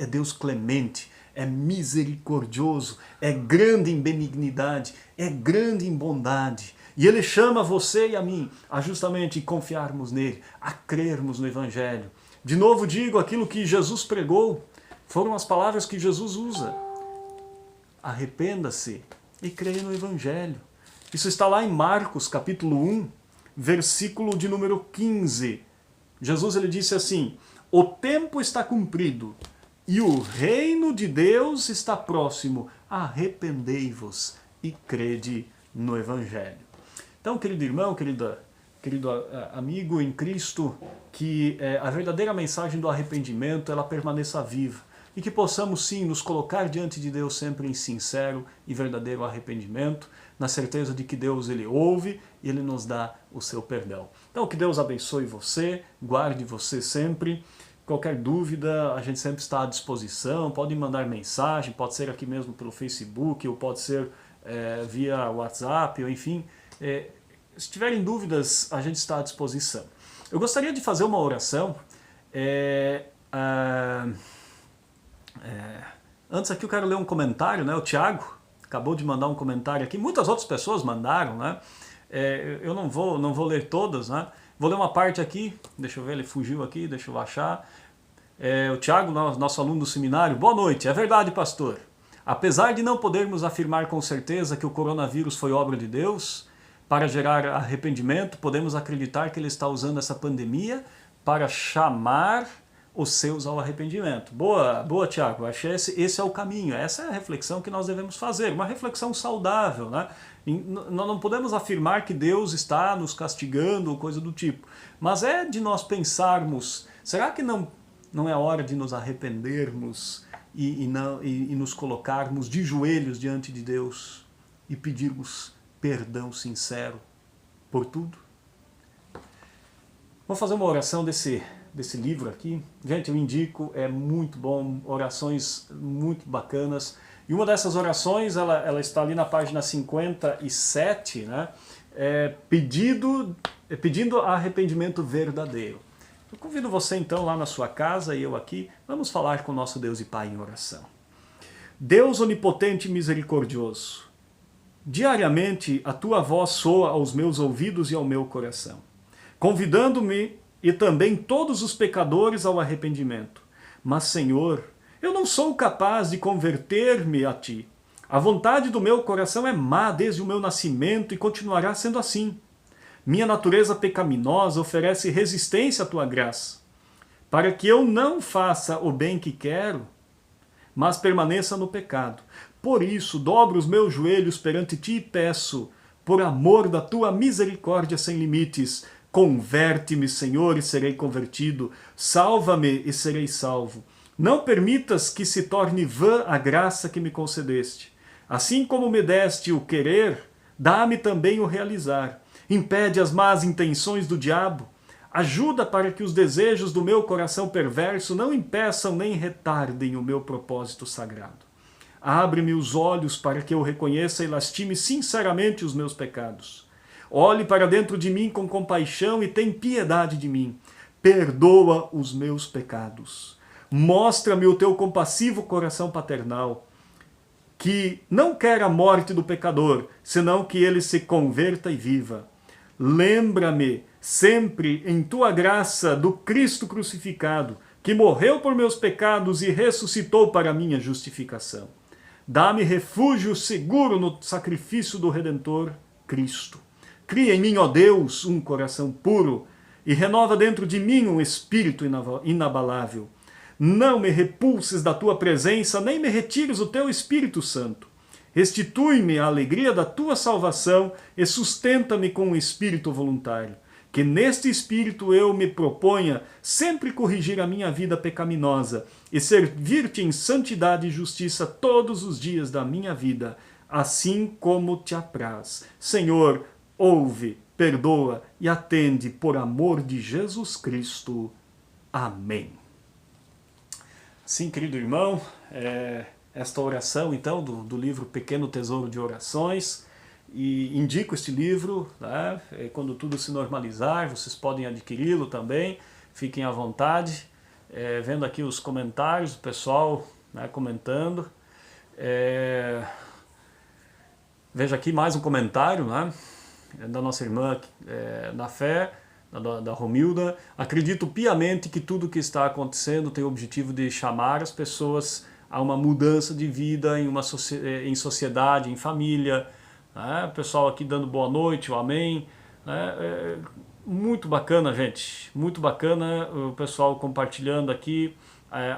Deus clemente, é misericordioso, é grande em benignidade, é grande em bondade. E Ele chama você e a mim a justamente confiarmos nele, a crermos no Evangelho. De novo digo, aquilo que Jesus pregou foram as palavras que Jesus usa. Arrependa-se e creia no Evangelho. Isso está lá em Marcos, capítulo 1, versículo de número 15. Jesus ele disse assim: "O tempo está cumprido e o reino de Deus está próximo. Arrependei-vos e crede no Evangelho." Então, querido irmão, querido amigo em Cristo, que a verdadeira mensagem do arrependimento ela permaneça viva. E que possamos sim nos colocar diante de Deus sempre em sincero e verdadeiro arrependimento, na certeza de que Deus ele ouve e ele nos dá o seu perdão. Então que Deus abençoe você, guarde você sempre. Qualquer dúvida, a gente sempre está à disposição, pode mandar mensagem, pode ser aqui mesmo pelo Facebook, ou pode ser via WhatsApp, ou enfim. Se tiverem dúvidas, a gente está à disposição. Eu gostaria de fazer uma oração. Antes aqui eu quero ler um comentário, né? O Tiago acabou de mandar um comentário aqui, muitas outras pessoas mandaram, né? Eu não vou ler todas, né? Vou ler uma parte aqui, deixa eu ver, ele fugiu aqui, deixa eu achar. O Tiago, nosso aluno do seminário: "Boa noite, é verdade, pastor. Apesar de não podermos afirmar com certeza que o coronavírus foi obra de Deus para gerar arrependimento, podemos acreditar que ele está usando essa pandemia para chamar os seus ao arrependimento." Boa, Tiago. Acho que esse é o caminho, essa é a reflexão que nós devemos fazer, uma reflexão saudável, né? Nós não podemos afirmar que Deus está nos castigando ou coisa do tipo, mas é de nós pensarmos: será que não é hora de nos arrependermos e nos colocarmos de joelhos diante de Deus e pedirmos perdão sincero por tudo? Vou fazer uma oração desse livro aqui. Gente, eu indico, é muito bom, orações muito bacanas. E uma dessas orações, ela está ali na página 57, né? Pedindo arrependimento verdadeiro. Eu convido você então lá na sua casa e eu aqui, vamos falar com o nosso Deus e Pai em oração. Deus onipotente e misericordioso, Diariamente a tua voz soa aos meus ouvidos e ao meu coração, convidando-me e também todos os pecadores ao arrependimento. Mas, Senhor, eu não sou capaz de converter-me a ti. A vontade do meu coração é má desde o meu nascimento e continuará sendo assim. Minha natureza pecaminosa oferece resistência à tua graça, para que eu não faça o bem que quero, mas permaneça no pecado. Por isso, dobro os meus joelhos perante ti e peço, por amor da tua misericórdia sem limites, converte-me, Senhor, e serei convertido. Salva-me e serei salvo. Não permitas que se torne vã a graça que me concedeste. Assim como me deste o querer, dá-me também o realizar. Impede as más intenções do diabo. Ajuda para que os desejos do meu coração perverso não impeçam nem retardem o meu propósito sagrado. Abre-me os olhos para que eu reconheça e lastime sinceramente os meus pecados. Olhe para dentro de mim com compaixão e tem piedade de mim. Perdoa os meus pecados. Mostra-me o teu compassivo coração paternal, que não quer a morte do pecador, senão que ele se converta e viva. Lembra-me sempre em tua graça do Cristo crucificado, que morreu por meus pecados e ressuscitou para minha justificação. Dá-me refúgio seguro no sacrifício do Redentor Cristo. Cria em mim, ó Deus, um coração puro e renova dentro de mim um espírito inabalável. Não me repulses da tua presença, nem me retires o teu Espírito Santo. Restitui-me a alegria da tua salvação e sustenta-me com um espírito voluntário. Que neste espírito eu me proponha sempre corrigir a minha vida pecaminosa e servir-te em santidade e justiça todos os dias da minha vida, assim como te apraz. Senhor, ouve, perdoa e atende por amor de Jesus Cristo. Amém. Sim, querido irmão, esta oração então do livro Pequeno Tesouro de Orações, e indico este livro, né? Quando tudo se normalizar, vocês podem adquiri-lo também, fiquem à vontade, vendo aqui os comentários, o pessoal, né, comentando. Veja aqui mais um comentário, né, da nossa irmã na fé, da Romilda. Acredito piamente que tudo o que está acontecendo tem o objetivo de chamar as pessoas a uma mudança de vida em sociedade, em família. O pessoal aqui dando boa noite, o amém. Muito bacana, gente, muito bacana o pessoal compartilhando aqui,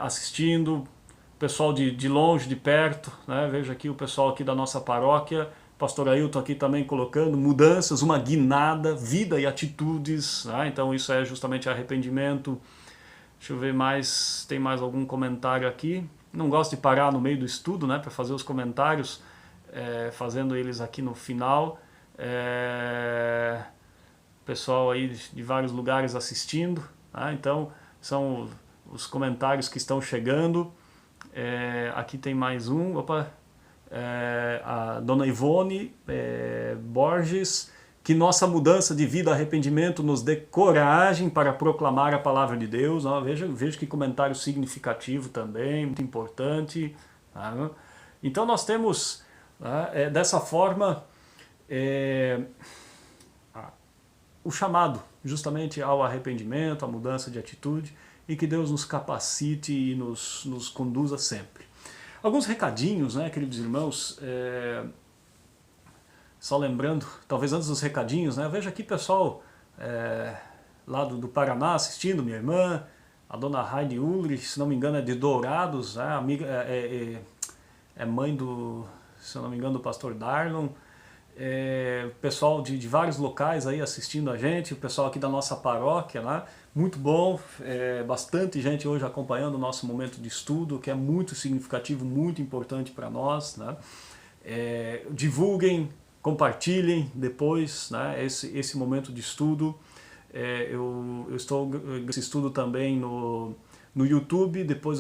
assistindo, o pessoal de longe, de perto, né? Veja aqui o pessoal aqui da nossa paróquia, pastor Ailton aqui também colocando mudanças, uma guinada, vida e atitudes, né? Então isso é justamente arrependimento. Deixa eu ver mais, tem mais algum comentário aqui. Não gosto de parar no meio do estudo, né, para fazer os comentários, fazendo eles aqui no final. Pessoal aí de vários lugares assistindo, tá? Então são os comentários que estão chegando. Aqui tem mais um, a dona Ivone Borges, que nossa mudança de vida, arrependimento nos dê coragem para proclamar a palavra de Deus. Veja que comentário significativo também, muito importante, tá? Então nós temos, dessa forma, o chamado justamente ao arrependimento, à mudança de atitude, e que Deus nos capacite e nos conduza sempre. Alguns recadinhos, né, queridos irmãos, só lembrando, talvez antes dos recadinhos, né, veja aqui pessoal lá do Paraná assistindo, minha irmã, a dona Heidi Ulrich, se não me engano é de Dourados, né, amiga, mãe do, se não me engano, do pastor Darlon. Pessoal de vários locais aí assistindo a gente, o pessoal aqui da nossa paróquia, né? Muito bom, bastante gente hoje acompanhando o nosso momento de estudo, que é muito significativo, muito importante para nós, né? Divulguem, compartilhem depois, né, esse momento de estudo. Eu estou esse estudo também no YouTube, depois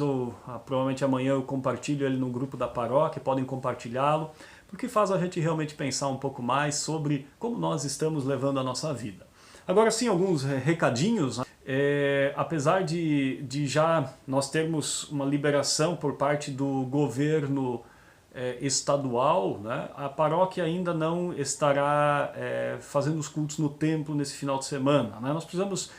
provavelmente amanhã eu compartilho ele no grupo da paróquia, podem compartilhá-lo, porque faz a gente realmente pensar um pouco mais sobre como nós estamos levando a nossa vida. Agora sim, alguns recadinhos. Apesar de já nós termos uma liberação por parte do governo estadual, né, a paróquia ainda não estará fazendo os cultos no templo nesse final de semana, né? Nós precisamos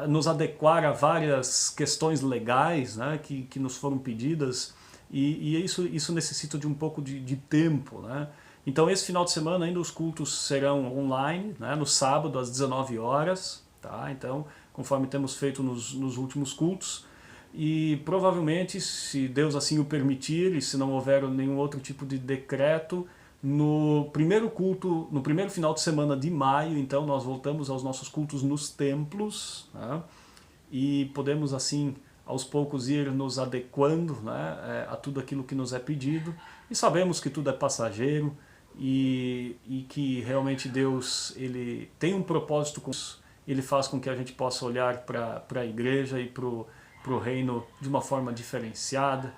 nos adequar a várias questões legais, né, que nos foram pedidas, e isso necessita de um pouco de tempo, né? Então esse final de semana ainda os cultos serão online, né, no sábado às 19 horas, tá? Então, conforme temos feito nos últimos cultos, e provavelmente, se Deus assim o permitir, e se não houver nenhum outro tipo de decreto, no primeiro culto, no primeiro final de semana de maio, então nós voltamos aos nossos cultos nos templos, né? E podemos assim aos poucos ir nos adequando, né, a tudo aquilo que nos é pedido, e sabemos que tudo é passageiro, e que realmente Deus ele tem um propósito com isso. Ele faz com que a gente possa olhar para a igreja e para o reino de uma forma diferenciada.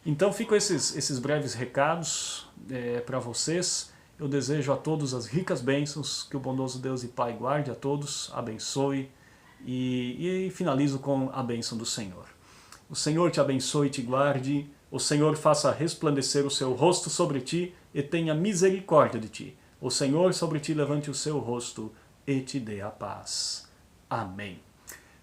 Então ficam esses breves recados para vocês. Eu desejo a todos as ricas bênçãos, que o bondoso Deus e Pai guarde a todos, abençoe, e finalizo com a bênção do Senhor. O Senhor te abençoe e te guarde, o Senhor faça resplandecer o seu rosto sobre ti e tenha misericórdia de ti. O Senhor sobre ti levante o seu rosto e te dê a paz. Amém.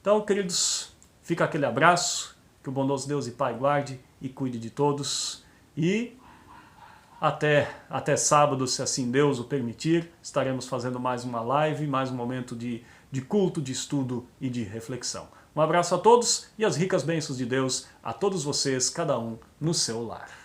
Então, queridos, fica aquele abraço, que o bondoso Deus e Pai guarde e cuide de todos. E até sábado, se assim Deus o permitir, estaremos fazendo mais uma live, mais um momento de culto, de estudo e de reflexão. Um abraço a todos e as ricas bênçãos de Deus a todos vocês, cada um no seu lar.